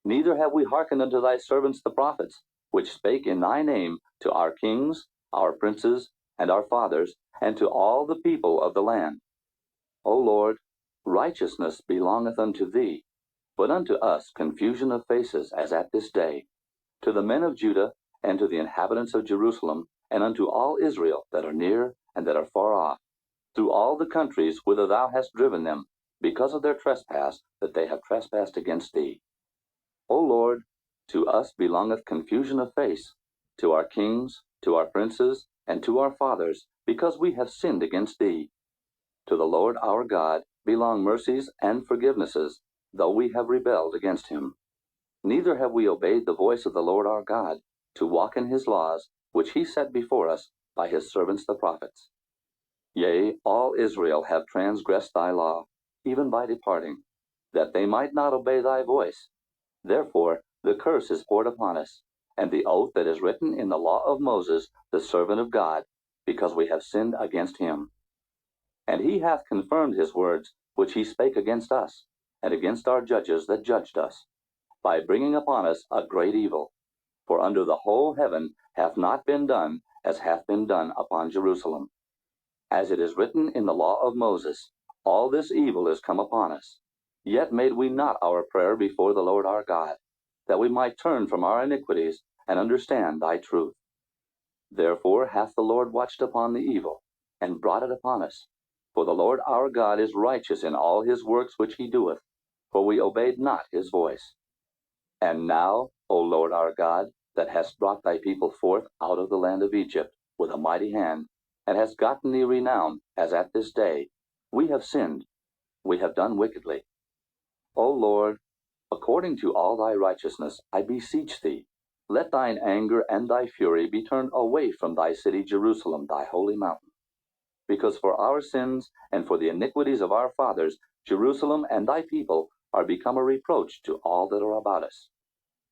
B: Neither have we hearkened unto thy servants the prophets, which spake in thy name to our kings, our princes, and our fathers, and to all the people of the land. O Lord, righteousness belongeth unto thee, but unto us confusion of faces, as at this day, to the men of Judah, and to the inhabitants of Jerusalem, and unto all Israel that are near and that are far off, through all the countries whither thou hast driven them, because of their trespass that they have trespassed against thee. O Lord, to us belongeth confusion of face, to our kings, to our princes, and to our fathers, because we have sinned against thee. To the Lord our God belong mercies and forgivenesses, though we have rebelled against him. Neither have we obeyed the voice of the Lord our God, to walk in his laws, which he set before us by his servants the prophets. Yea, all Israel have transgressed thy law, even by departing, that they might not obey thy voice. Therefore the curse is poured upon us, and the oath that is written in the law of Moses, the servant of God, because we have sinned against him. And he hath confirmed his words, which he spake against us, and against our judges that judged us, by bringing upon us a great evil. For under the whole heaven hath not been done as hath been done upon Jerusalem. As it is written in the law of Moses, all this evil is come upon us. Yet made we not our prayer before the Lord our God, that we might turn from our iniquities and understand thy truth. Therefore hath the Lord watched upon the evil, and brought it upon us. For the Lord our God is righteous in all his works which he doeth, for we obeyed not his voice. And now, O Lord our God, that hast brought thy people forth out of the land of Egypt with a mighty hand, and hast gotten thee renown, as at this day, we have sinned, we have done wickedly. O Lord, according to all thy righteousness, I beseech thee, let thine anger and thy fury be turned away from thy city Jerusalem, thy holy mountain. Because for our sins and for the iniquities of our fathers, Jerusalem and thy people are become a reproach to all that are about us.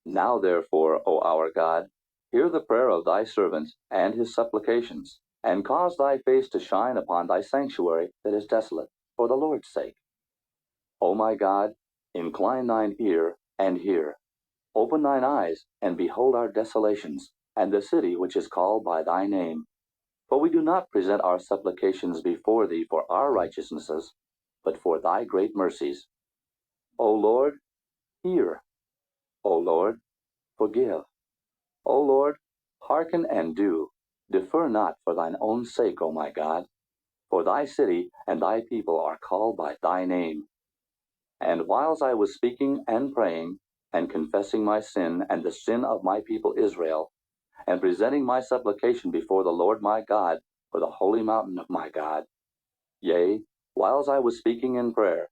B: Now therefore, O our God, hear the prayer of thy servant and his supplications, and cause thy face to shine upon thy sanctuary that is desolate, for the Lord's sake. O my God, incline thine ear and hear. Open thine eyes and behold our desolations, and the city which is called by thy name. For we do not present our supplications before thee for our righteousnesses, but for thy great mercies. O Lord, hear. O Lord, forgive. O Lord, hearken and do. Defer not for thine own sake, O my God. For thy city and thy people are called by thy name. And whiles I was speaking and praying, and confessing my sin and the sin of my people Israel, and presenting my supplication before the Lord my God for the holy mountain of my God, yea, whiles I was speaking in prayer,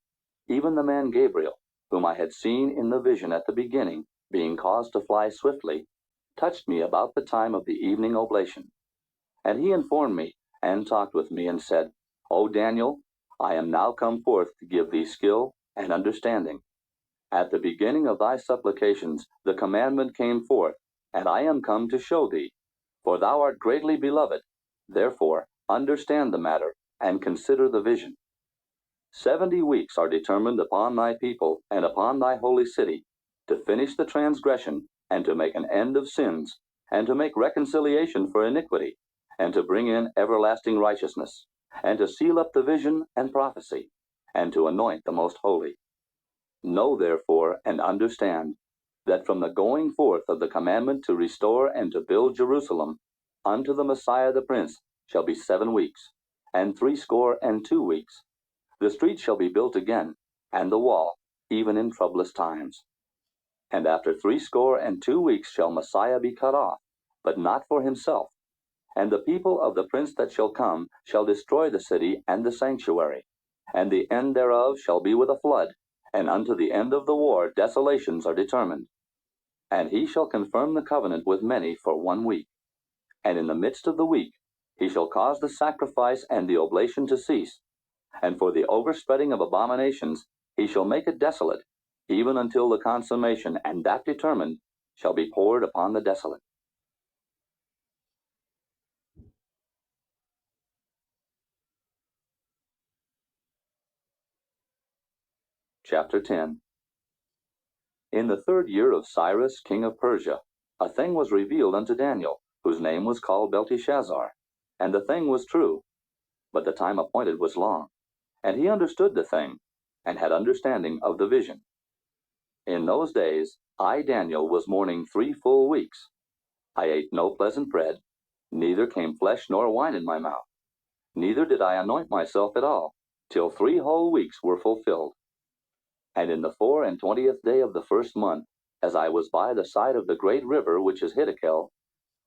B: even the man Gabriel, whom I had seen in the vision at the beginning, being caused to fly swiftly, touched me about the time of the evening oblation. And he informed me, and talked with me, and said, O Daniel, I am now come forth to give thee skill and understanding. At the beginning of thy supplications the commandment came forth, and I am come to show thee. For thou art greatly beloved. Therefore understand the matter, and consider the vision. 70 weeks are determined upon thy people and upon thy holy city, to finish the transgression, and to make an end of sins, and to make reconciliation for iniquity, and to bring in everlasting righteousness, and to seal up the vision and prophecy, and to anoint the most holy. Know therefore and understand that from the going forth of the commandment to restore and to build Jerusalem unto the Messiah the Prince shall be 7 weeks, and 62 weeks. The street shall be built again, and the wall, even in troublous times. And after 62 weeks shall Messiah be cut off, but not for himself. And the people of the prince that shall come shall destroy the city and the sanctuary, and the end thereof shall be with a flood, and unto the end of the war desolations are determined. And he shall confirm the covenant with many for 1 week. And in the midst of the week he shall cause the sacrifice and the oblation to cease, and for the overspreading of abominations he shall make it desolate, even until the consummation, and that determined, shall be poured upon the desolate. Chapter 10. In the 3rd year of Cyrus king of Persia, a thing was revealed unto Daniel, whose name was called Belteshazzar. And the thing was true, but the time appointed was long. And he understood the thing, and had understanding of the vision. In those days I, Daniel, was mourning 3 full weeks. I ate no pleasant bread, neither came flesh nor wine in my mouth. Neither did I anoint myself at all, till 3 whole weeks were fulfilled. And in the 24th day of the 1st month, as I was by the side of the great river which is Hiddekel,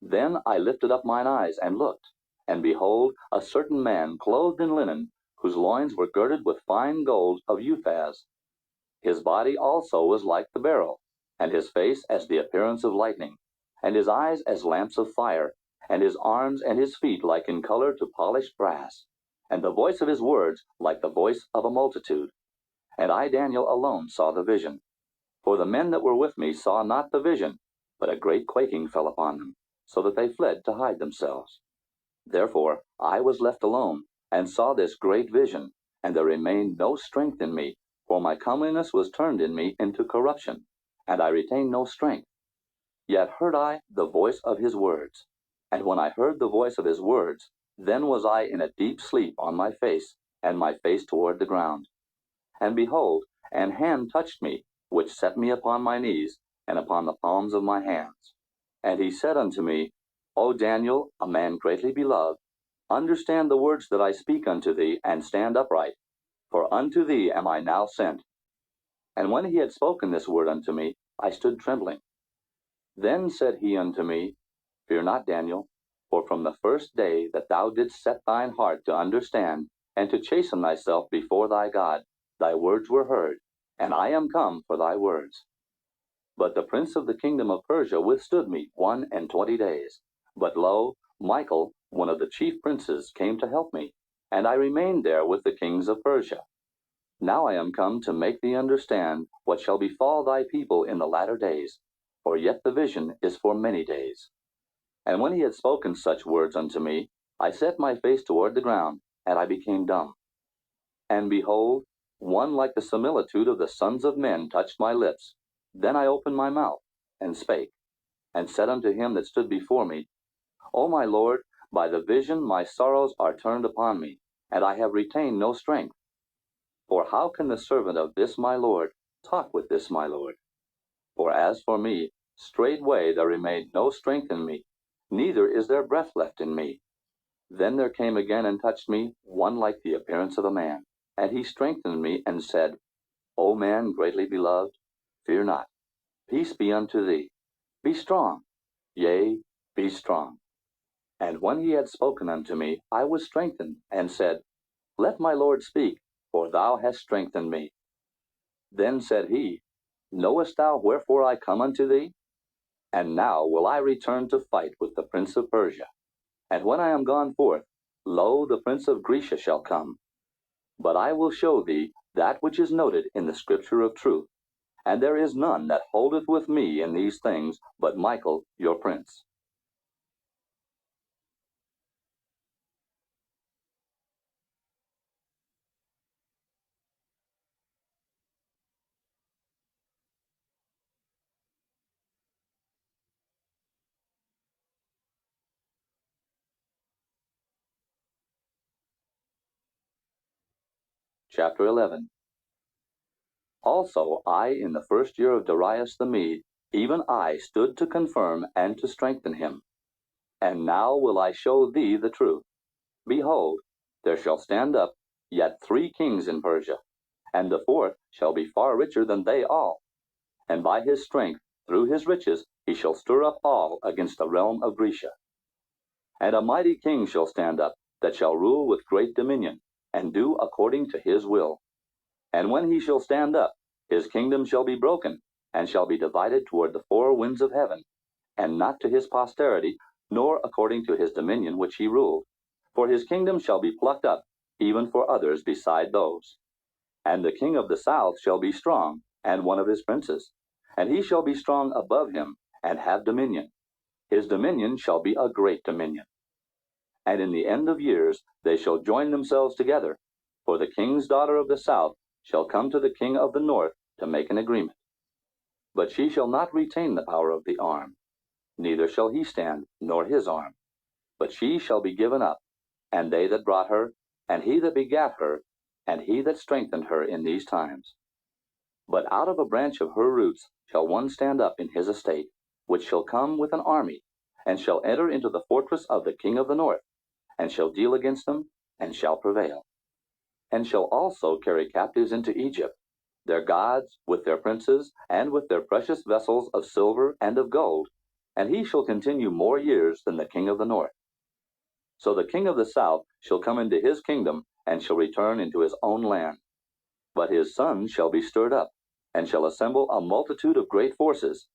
B: then I lifted up mine eyes and looked, And behold, a certain man clothed in linen, whose loins were girded with fine gold of Uphaz. His body also was like the beryl, and his face as the appearance of lightning, and his eyes as lamps of fire, and his arms and his feet like in color to polished brass, and the voice of his words like the voice of a multitude. And I, Daniel, alone saw the vision. For the men that were with me saw not the vision, but a great quaking fell upon them, so that they fled to hide themselves. Therefore I was left alone, and saw this great vision, and there remained no strength in me, for my comeliness was turned in me into corruption, and I retained no strength. Yet heard I the voice of his words. And when I heard the voice of his words, then was I in a deep sleep on my face, and my face toward the ground. And behold, an hand touched me, which set me upon my knees, and upon the palms of my hands. And he said unto me, O Daniel, a man greatly beloved, understand the words that I speak unto thee, and stand upright, for unto thee am I now sent. And when he had spoken this word unto me, I stood trembling. Then said he unto me, Fear not, Daniel, for from the first day that thou didst set thine heart to understand, and to chasten thyself before thy God, thy words were heard, and I am come for thy words. But the prince of the kingdom of Persia withstood me 21 days. But lo, Michael, one of the chief princes, came to help me, and I remained there with the kings of Persia. Now I am come to make thee understand what shall befall thy people in the latter days, for yet the vision is for many days. And when he had spoken such words unto me, I set my face toward the ground, and I became dumb. And behold, one like the similitude of the sons of men touched my lips. Then I opened my mouth, and spake, and said unto him that stood before me, O my Lord, by the vision my sorrows are turned upon me, and I have retained no strength. For how can the servant of this my Lord talk with this my Lord? For as for me, straightway there remained no strength in me, neither is there breath left in me. Then there came again and touched me one like the appearance of a man, and he strengthened me, and said, O man greatly beloved, fear not, peace be unto thee. Be strong, yea, be strong. And when he had spoken unto me, I was strengthened, and said, Let my Lord speak, for thou hast strengthened me. Then said he, Knowest thou wherefore I come unto thee? And now will I return to fight with the prince of Persia. And when I am gone forth, lo, the prince of Grecia shall come. But I will show thee that which is noted in the scripture of truth. And there is none that holdeth with me in these things but Michael your prince. Chapter 11. Also I, in the first year of Darius the Mede, even I stood to confirm and to strengthen him. And now will I show thee the truth. Behold, there shall stand up yet 3 kings in Persia, and the 4th shall be far richer than they all. And by his strength, through his riches, he shall stir up all against the realm of Grecia. And a mighty king shall stand up, that shall rule with great dominion, and do according to his will. And when he shall stand up, his kingdom shall be broken, and shall be divided toward the 4 winds of heaven, and not to his posterity, nor according to his dominion which he ruled. For his kingdom shall be plucked up, even for others beside those. And the king of the south shall be strong, and one of his princes. And he shall be strong above him, and have dominion. His dominion shall be a great dominion. And in the end of years they shall join themselves together. For the king's daughter of the south shall come to the king of the north to make an agreement. But she shall not retain the power of the arm, neither shall he stand, nor his arm. But she shall be given up, and they that brought her, and he that begat her, and he that strengthened her in these times. But out of a branch of her roots shall one stand up in his estate, which shall come with an army, and shall enter into the fortress of the king of the north, and shall deal against them, and shall prevail. And shall also carry captives into Egypt, their gods, with their princes, and with their precious vessels of silver and of gold, and he shall continue more years than the king of the north. So the king of the south shall come into his kingdom, and shall return into his own land. But his son shall be stirred up, and shall assemble a multitude of great forces,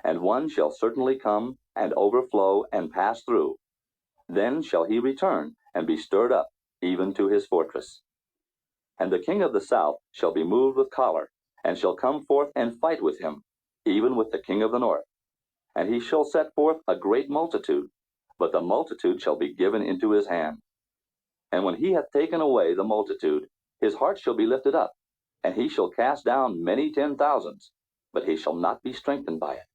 B: and one shall certainly come, and overflow, and pass through. Then shall he return, and be stirred up, even to his fortress. And the king of the south shall be moved with choler, and shall come forth and fight with him, even with the king of the north. And he shall set forth a great multitude, but the multitude shall be given into his hand. And when he hath taken away the multitude, his heart shall be lifted up, and he shall cast down many 10,000s, but he shall not be strengthened by it.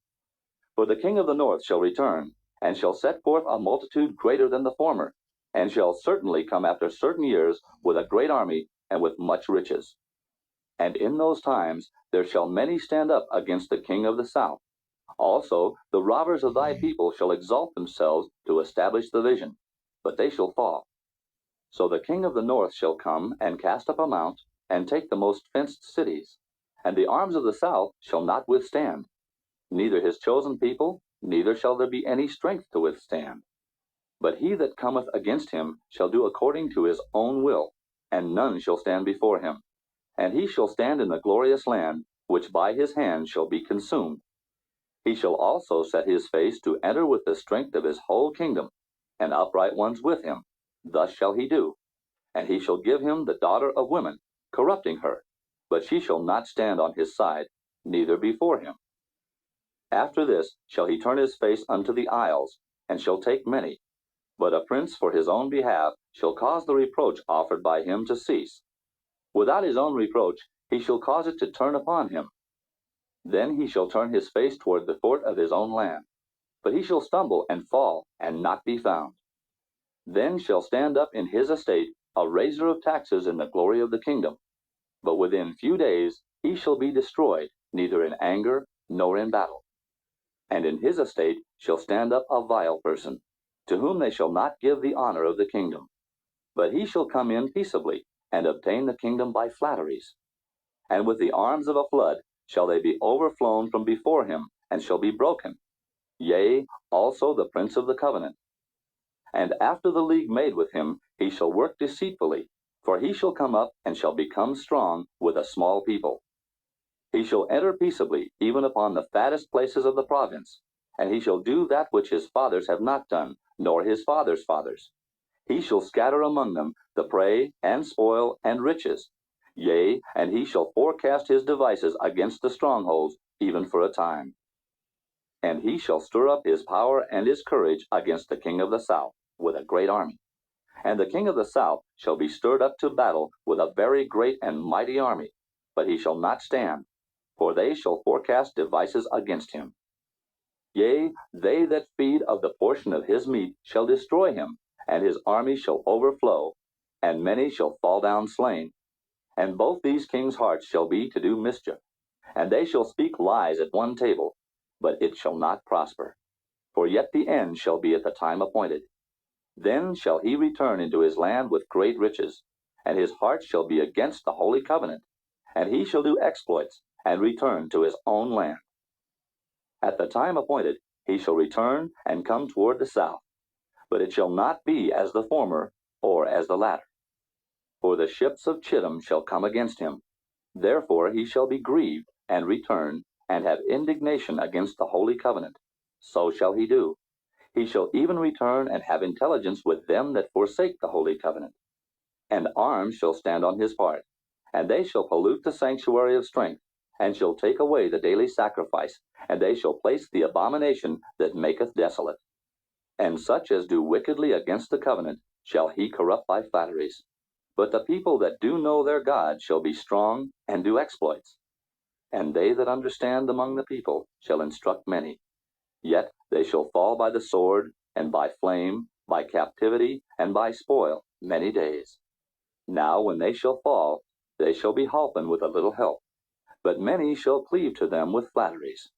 B: For the king of the north shall return, and shall set forth a multitude greater than the former, and shall certainly come after certain years with a great army and with much riches. And in those times there shall many stand up against the king of the south. Also the robbers of thy people shall exalt themselves to establish the vision, but they shall fall. So the king of the north shall come and cast up a mount, and take the most fenced cities. And the arms of the south shall not withstand, neither his chosen people, neither shall there be any strength to withstand. But he that cometh against him shall do according to his own will, and none shall stand before him. And he shall stand in the glorious land, which by his hand shall be consumed. He shall also set his face to enter with the strength of his whole kingdom, and upright ones with him. Thus shall he do. And he shall give him the daughter of women, corrupting her, but she shall not stand on his side, neither before him. After this shall he turn his face unto the isles, and shall take many. But a prince for his own behalf shall cause the reproach offered by him to cease. Without his own reproach he shall cause it to turn upon him. Then he shall turn his face toward the fort of his own land. But he shall stumble and fall, and not be found. Then shall stand up in his estate a raiser of taxes in the glory of the kingdom. But within few days he shall be destroyed, neither in anger nor in battle. And in his estate shall stand up a vile person, to whom they shall not give the honor of the kingdom. But he shall come in peaceably, and obtain the kingdom by flatteries. And with the arms of a flood shall they be overflown from before him, and shall be broken. Yea, also the prince of the covenant. And after the league made with him, he shall work deceitfully, for he shall come up and shall become strong with a small people. He shall enter peaceably, even upon the fattest places of the province, and he shall do that which his fathers have not done, nor his fathers' fathers. He shall scatter among them the prey, and spoil, and riches. Yea, and he shall forecast his devices against the strongholds, even for a time. And he shall stir up his power and his courage against the king of the south, with a great army. And the king of the south shall be stirred up to battle with a very great and mighty army, but he shall not stand, for they shall forecast devices against him. Yea, they that feed of the portion of his meat shall destroy him, and his army shall overflow, and many shall fall down slain. And both these kings' hearts shall be to do mischief, and they shall speak lies at one table, but it shall not prosper. For yet the end shall be at the time appointed. Then shall he return into his land with great riches, and his heart shall be against the holy covenant, and he shall do exploits, and return to his own land. At the time appointed he shall return and come toward the south, but it shall not be as the former, or as the latter. For the ships of Chittim shall come against him. Therefore he shall be grieved, and return, and have indignation against the holy covenant. So shall he do. He shall even return and have intelligence with them that forsake the holy covenant. And arms shall stand on his part, and they shall pollute the sanctuary of strength, and shall take away the daily sacrifice, and they shall place the abomination that maketh desolate. And such as do wickedly against the covenant shall he corrupt by flatteries. But the people that do know their God shall be strong, and do exploits. And they that understand among the people shall instruct many. Yet they shall fall by the sword, and by flame, by captivity, and by spoil, many days. Now when they shall fall, they shall be holpen with a little help. But many shall cleave to them with flatteries.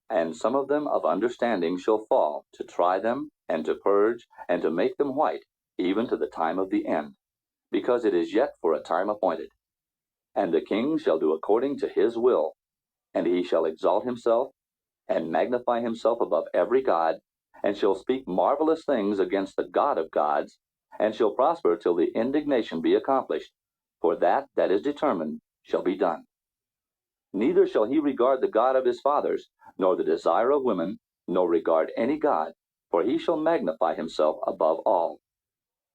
B: And some of them of understanding shall fall, to try them, and to purge, and to make them white, even to the time of the end, because it is yet for a time appointed. And the king shall do according to his will, and he shall exalt himself, and magnify himself above every god, and shall speak marvelous things against the God of gods, and shall prosper till the indignation be accomplished, for that is determined shall be done. Neither shall he regard the God of his fathers, nor the desire of women, nor regard any God, for he shall magnify himself above all.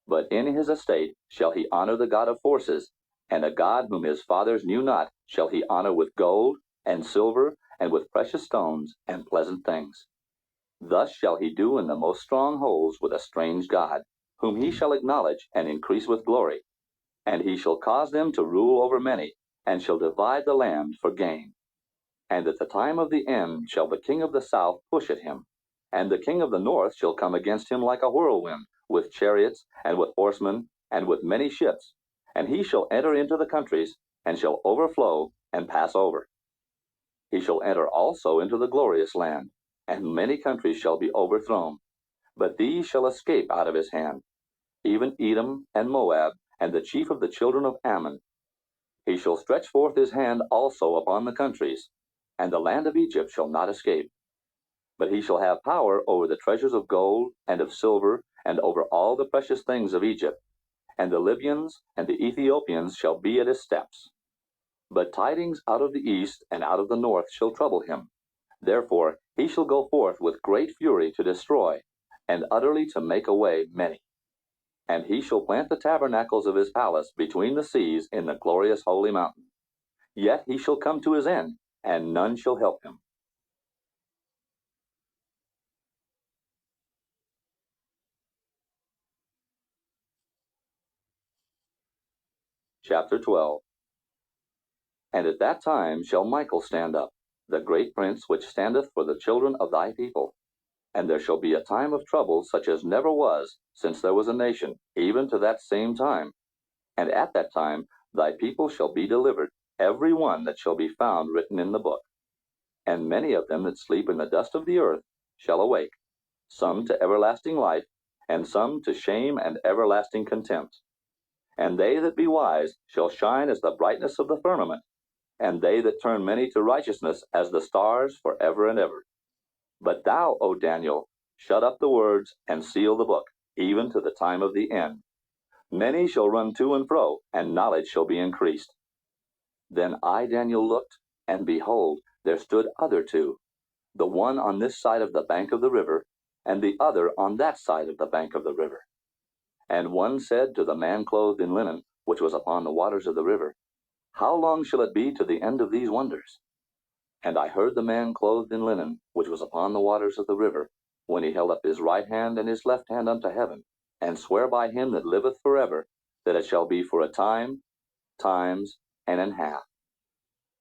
B: But in his estate shall he honor the God of forces, and a God whom his fathers knew not shall he honor with gold, and silver, and with precious stones, and pleasant things. Thus shall he do in the most strong holds with a strange God, whom he shall acknowledge and increase with glory. And he shall cause them to rule over many, and shall divide the land for gain. And at the time of the end shall the king of the south push at him, and the king of the north shall come against him like a whirlwind, with chariots, and with horsemen, and with many ships. And he shall enter into the countries, and shall overflow and pass over. He shall enter also into the glorious land, and many countries shall be overthrown. But these shall escape out of his hand, even Edom and Moab, and the chief of the children of Ammon. He shall stretch forth his hand also upon the countries, and the land of Egypt shall not escape. But he shall have power over the treasures of gold and of silver, and over all the precious things of Egypt. And the Libyans and the Ethiopians shall be at his steps. But tidings out of the east and out of the north shall trouble him. Therefore he shall go forth with great fury to destroy, and utterly to make away many. And he shall plant the tabernacles of his palace between the seas in the glorious holy mountain. Yet he shall come to his end, and none shall help him. Chapter 12. And at that time shall Michael stand up, the great prince which standeth for the children of thy people. And there shall be a time of trouble such as never was since there was a nation, even to that same time. And at that time thy people shall be delivered, every one that shall be found written in the book. And many of them that sleep in the dust of the earth shall awake, some to everlasting life, and some to shame and everlasting contempt. And they that be wise shall shine as the brightness of the firmament, and they that turn many to righteousness as the stars for ever and ever. But thou, O Daniel, shut up the words and seal the book, even to the time of the end. Many shall run to and fro, and knowledge shall be increased. Then I, Daniel, looked, and behold, there stood other two, the one on this side of the bank of the river, and the other on that side of the bank of the river. And one said to the man clothed in linen, which was upon the waters of the river, How long shall it be to the end of these wonders? And I heard the man clothed in linen, which was upon the waters of the river, when he held up his right hand and his left hand unto heaven, and swear by him that liveth forever, that it shall be for a time, times, and an half.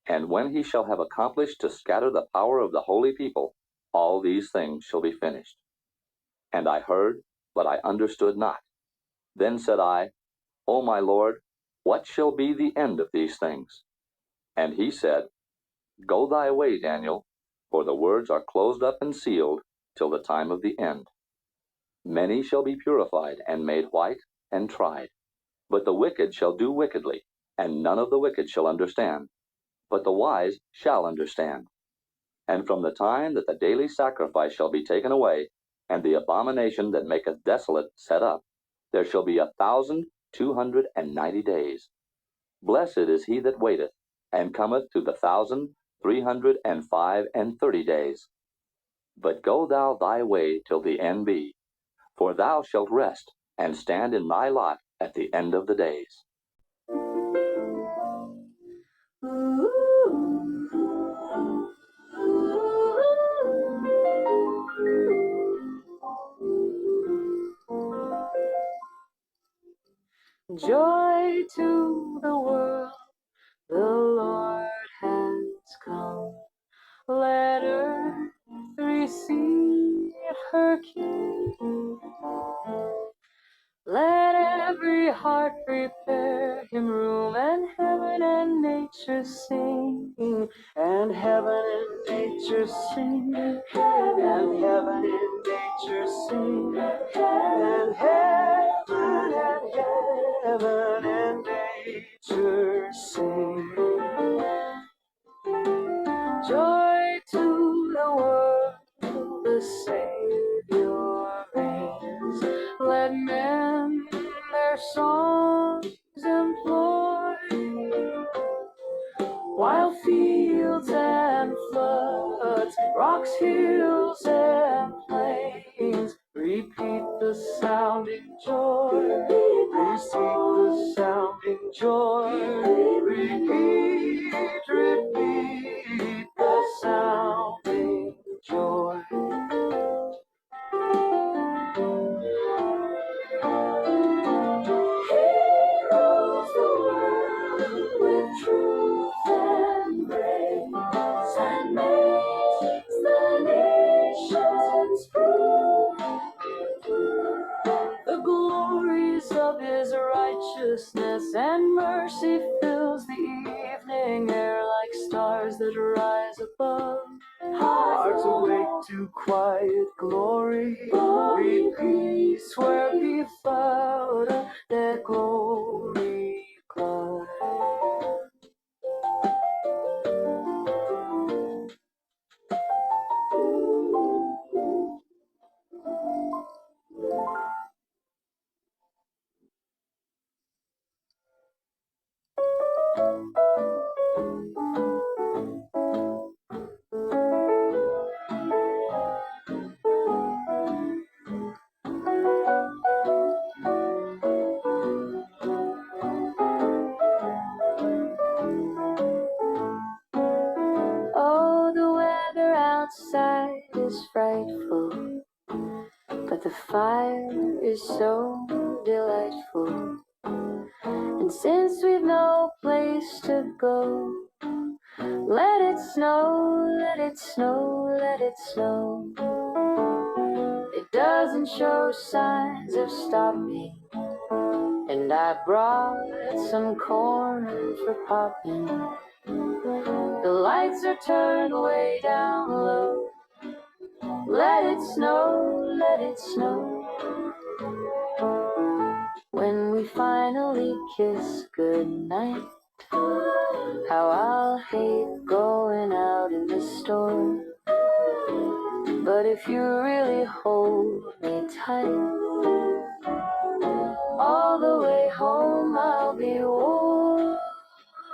B: And when he shall have accomplished to scatter the power of the holy people, all these things shall be finished. And I heard, but I understood not. Then said I, O my Lord, what shall be the end of these things? And he said, Go thy way, Daniel, for the words are closed up and sealed till the time of the end. Many shall be purified and made white and tried. But the wicked shall do wickedly, and none of the wicked shall understand. But the wise shall understand. And from the time that the daily sacrifice shall be taken away, and the abomination that maketh desolate set up, there shall be 1,290 days. Blessed is he that waiteth, and cometh to the 1,335 days. But go thou thy way till the end be, for thou shalt rest, and stand in thy lot at the end of the days.
A: Joy to the world, the Lord has come. Let earth receive her King. Let every heart prepare him room, and heaven and nature sing, and heaven and nature sing, and heaven and nature sing, and heaven and nature sing. Joy to the world, the Savior reigns. Let men songs employ, while fields and floods, rocks, hills, and plains repeat the sounding joy. Repeat the sounding joy. Repeat, repeat the sounding joy. Heroes the world with truth and grace, and makes the nations prove the glories of his righteousness, and mercy fills the evening air like stars that rise above. Hearts awake to quiet glory, we peace where without their glory cloud. Oh, the weather outside is frightful, but the fire is so delightful. And since we've no place to go, let it snow, let it snow, let it snow. It doesn't show signs of stopping, and I brought some corn for popping. The lights are turned way down low. Let it snow, let it snow. When we finally kiss goodnight, how I'll hate going out in the storm. But if you really hold me tight, all the way home I'll be warm.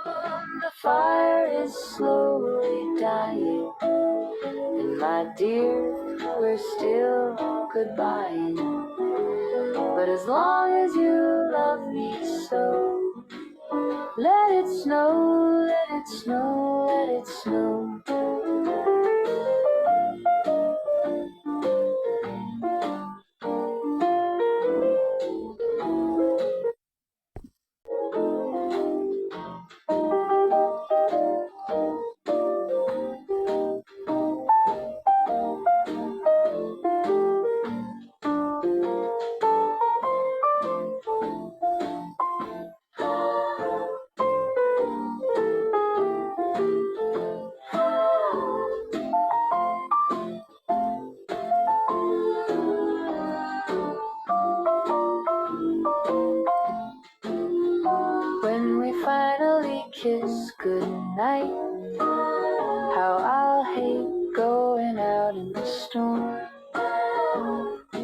A: The fire is slowly dying, and my dear, we're still goodbying. But as long as you love me so, let it snow, let it snow, let it snow. When we finally kiss goodnight, how I'll hate going out in the storm.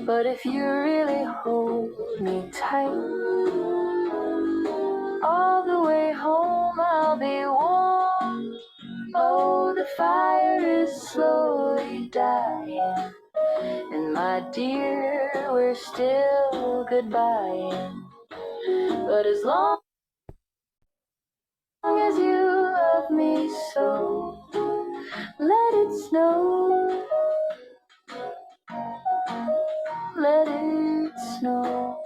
A: But if you really hold me tight, all the way home I'll be warm. Oh, the fire is slowly dying, and my dear, we're still goodbying. But as long as you love me so, let it snow, let it snow.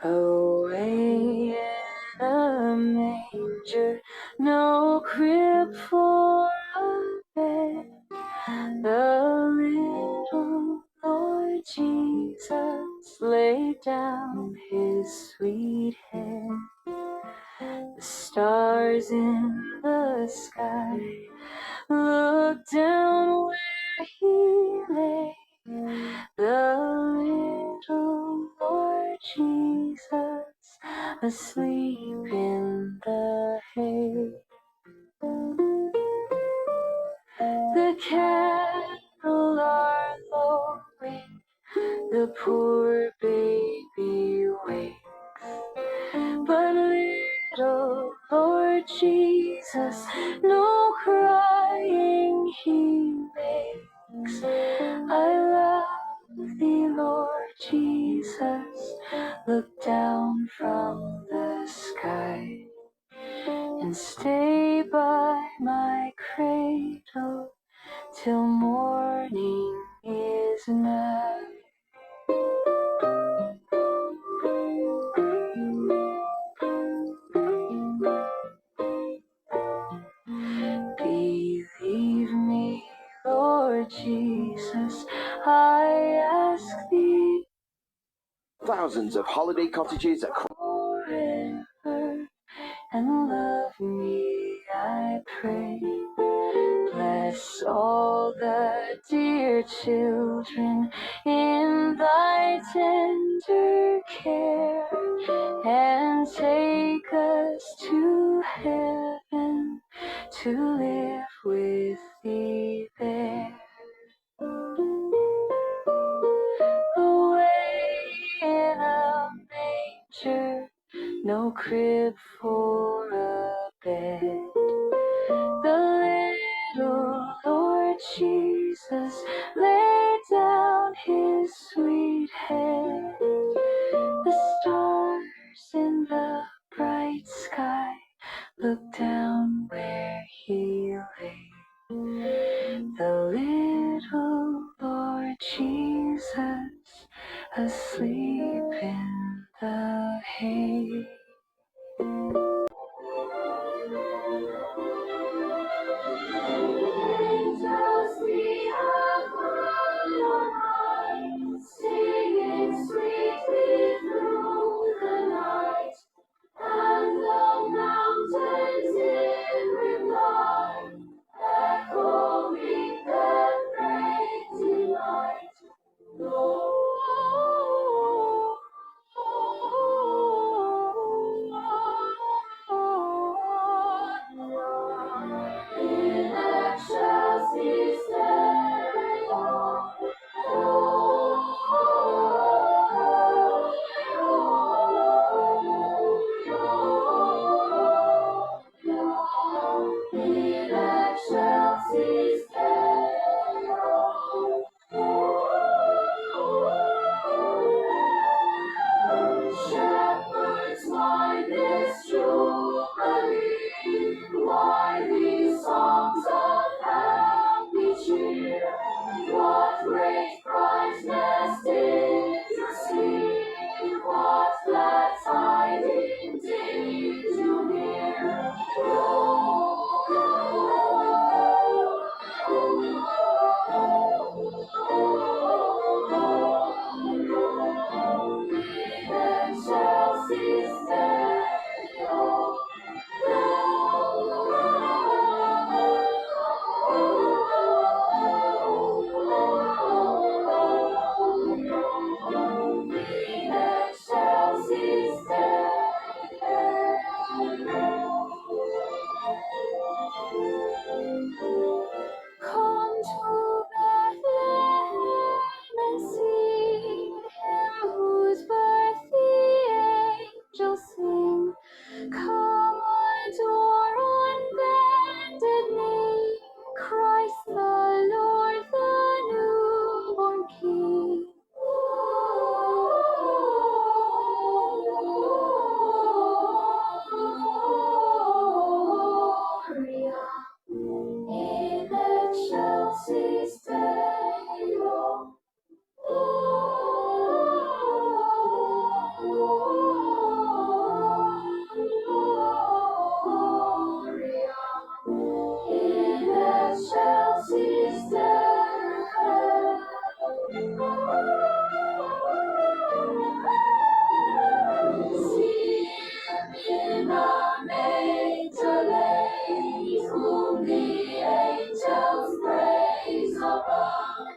A: Away in a manger, no crib for a bed, the little Lord Jesus laid down his sweet head. The stars in the sky looked down where he lay. asleep in the hay. The cattle are lowing, the poor baby wakes, but little Lord Jesus, no crying he makes. I love thee, Lord Jesus, look down from the sky and stay by my cradle till morning is nigh. Believe me, Lord Jesus, I ask thee.
C: Thousands of holiday cottages across
A: Forever, and love me, I pray. Bless all the dear children in thy tender care, and take us to heaven to live with thee there. Away in a manger, no crib for a bed, the little Lord Jesus laid down his sweet head. The stars in the bright sky looked down where he lay. The little Lord Jesus asleep in the hay. Angels we have heard on high, singing sweetly through the night, and the mountains in reply echoing their great delight. In excelsis Deo. In excelsis Deo. Shepherds, why this jubilee? Why these songs of happy cheer? What great brightness did you see? What glad tidings did you hear? Excelsis Deo. Excelsis Deo. Come to Bethlehem and see him whose birth the angels sing. Come, adore on bended knee, Christ the Lord, the newborn King. Gloria in excelsis Deo. Gloria in excelsis Deo. See in a manger laid, whom the angels praise above.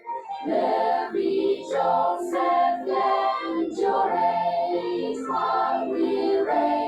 A: Mary, Joseph, lend your aid while we raise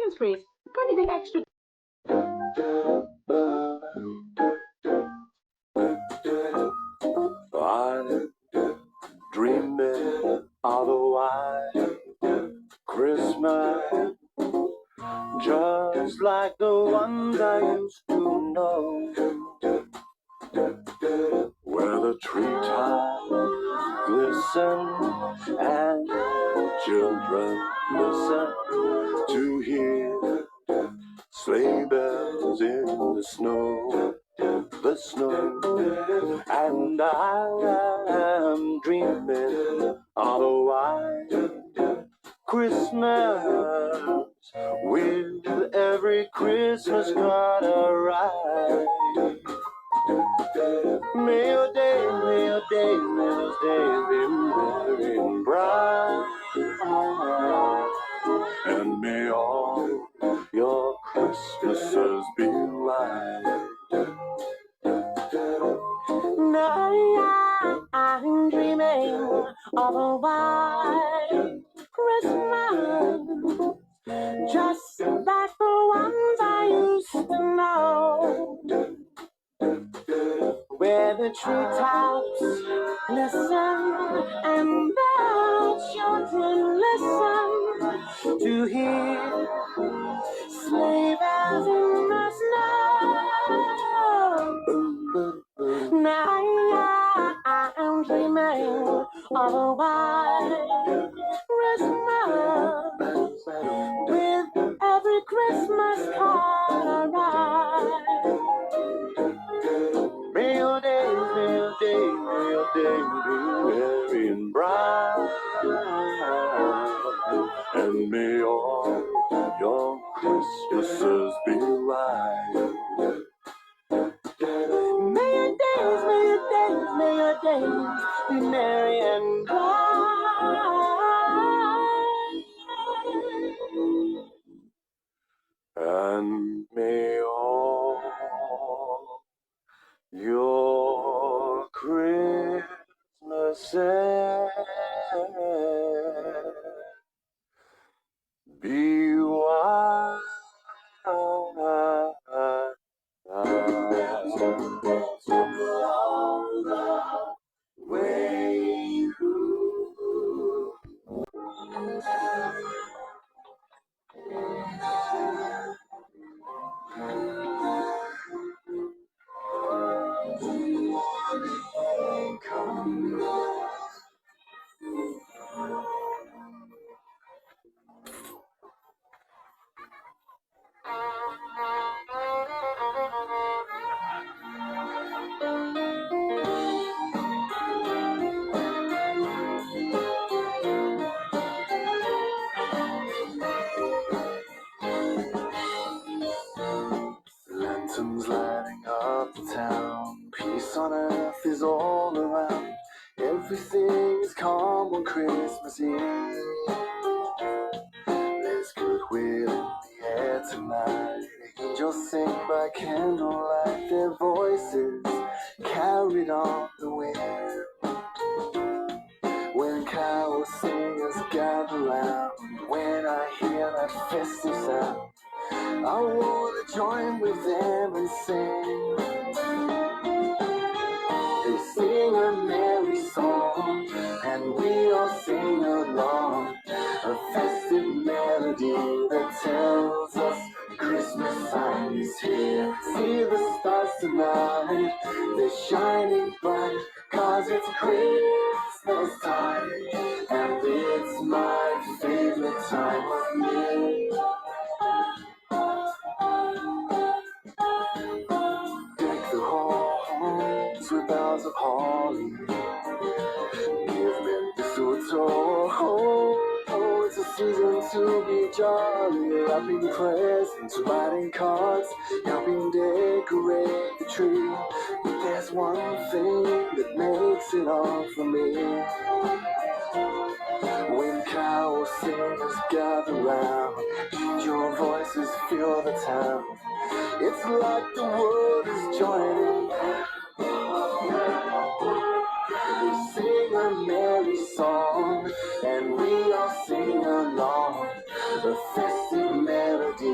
D: hands-free. Got anything extra?
A: I'm dreaming of a white Christmas, just like the ones I used to know, where the treetops glisten and children listen to hear sleigh bells in the snow, and I am dreaming of a white Christmas, with every Christmas card I write. May your days, may your days, may your days be merry and bright, and may all your Christmases be white. Now I'm dreaming of a white Christmas, just like the ones I used to know, where the treetops listen and the children listen to hear sleigh bells in the snow. Now I'm dreaming of a white Christmas, with every Christmas card I write. May your days, may your days, may your days be merry and bright, and may all your Christmases be white. May your days, may your days, may your days be merry and bright, and may all your Christmases be white. Way through. Lanterns lighting up the town, peace on earth is all around. Everything is calm on Christmas Eve. There's goodwill in the air tonight. Angels sing by candlelight, their voices carried on the wind. When carol singers gather round, when I hear that festive sound, I wanna join with them and sing. They sing a merry song, and we all sing along. A festive melody that tells us Christmas time is here. See the stars tonight, they're shining bright, 'cause it's Christmas time, and it's my favorite time of year. Deck the halls with boughs of holly, give me mistletoe. Oh, it's a season to be jolly, wrapping presents, writing cards, helping decorate the tree. But there's one thing that makes it all for me. When carol singers gather round, angel voices fill the town. It's like the world is joining. We sing a merry song, and we all sing along. The festive melody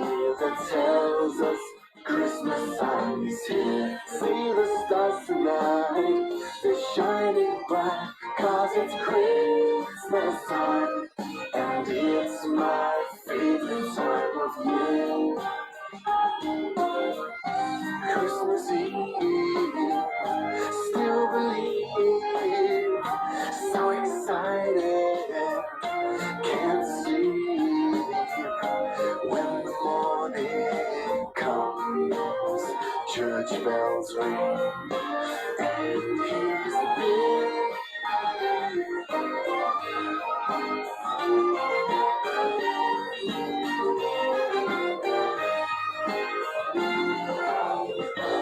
A: church bells ring, and here's the bell.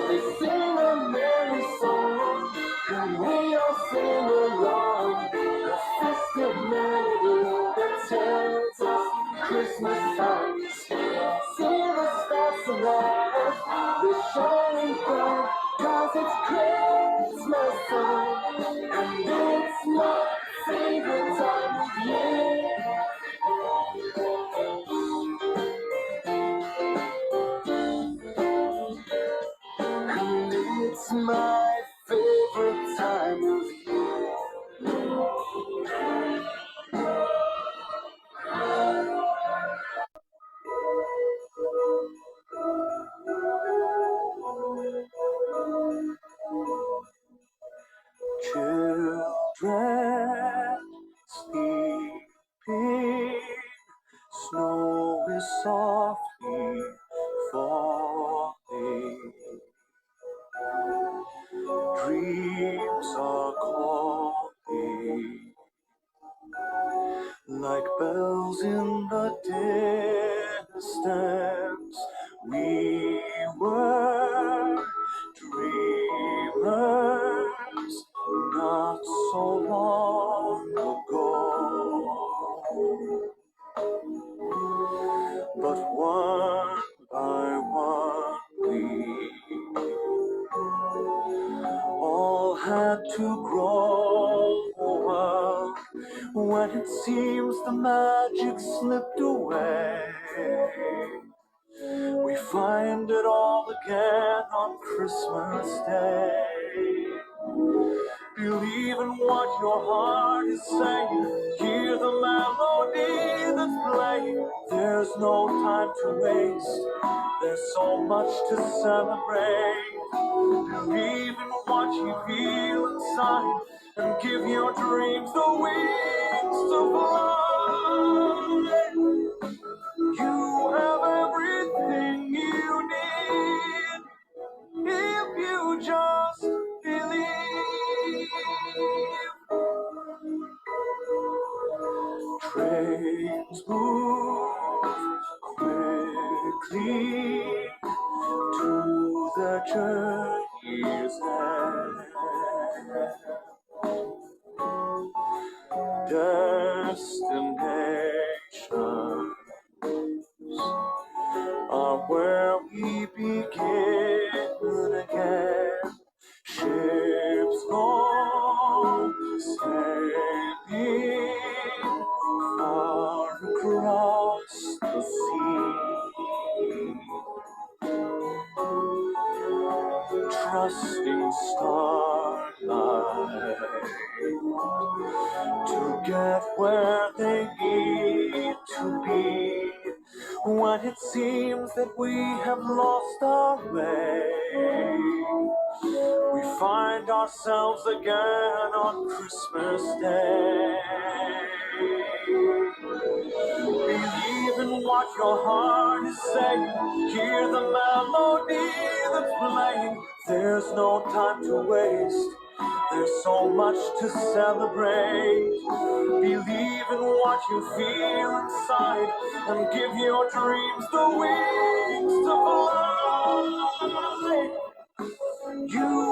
A: They sing a merry song, and we all sing along. A festive melody that tells us Christmas songs. See the stars tonight, they're shining bright, 'cause it's Christmas time, and it's my favorite time of year. And it's my favorite time of year. Children sleeping, snow is softly falling. Dreams are calling like bells in the distance. We were dreamers not so long ago, but one by one we all had to grow up. When it seems the magic slipped away, we find it all again on Christmas Day. Believe in what your heart is saying, hear the melody that's playing. There's no time to waste, there's so much to celebrate. Believe in what you feel inside, and give your dreams the wings to fly. You have everything you need if you just believe. Trains move quickly to the journey's end. Destinations are where we begin again. Ships go sailing far across the sea, trusting starlight to get where they need to be. When it seems that we have lost our way, we find ourselves again on Christmas Day. Believe in what your heart is saying, hear the melody that's playing. There's no time to waste, there's so much to celebrate. Believe in what you feel inside, and give your dreams the wings to fly. You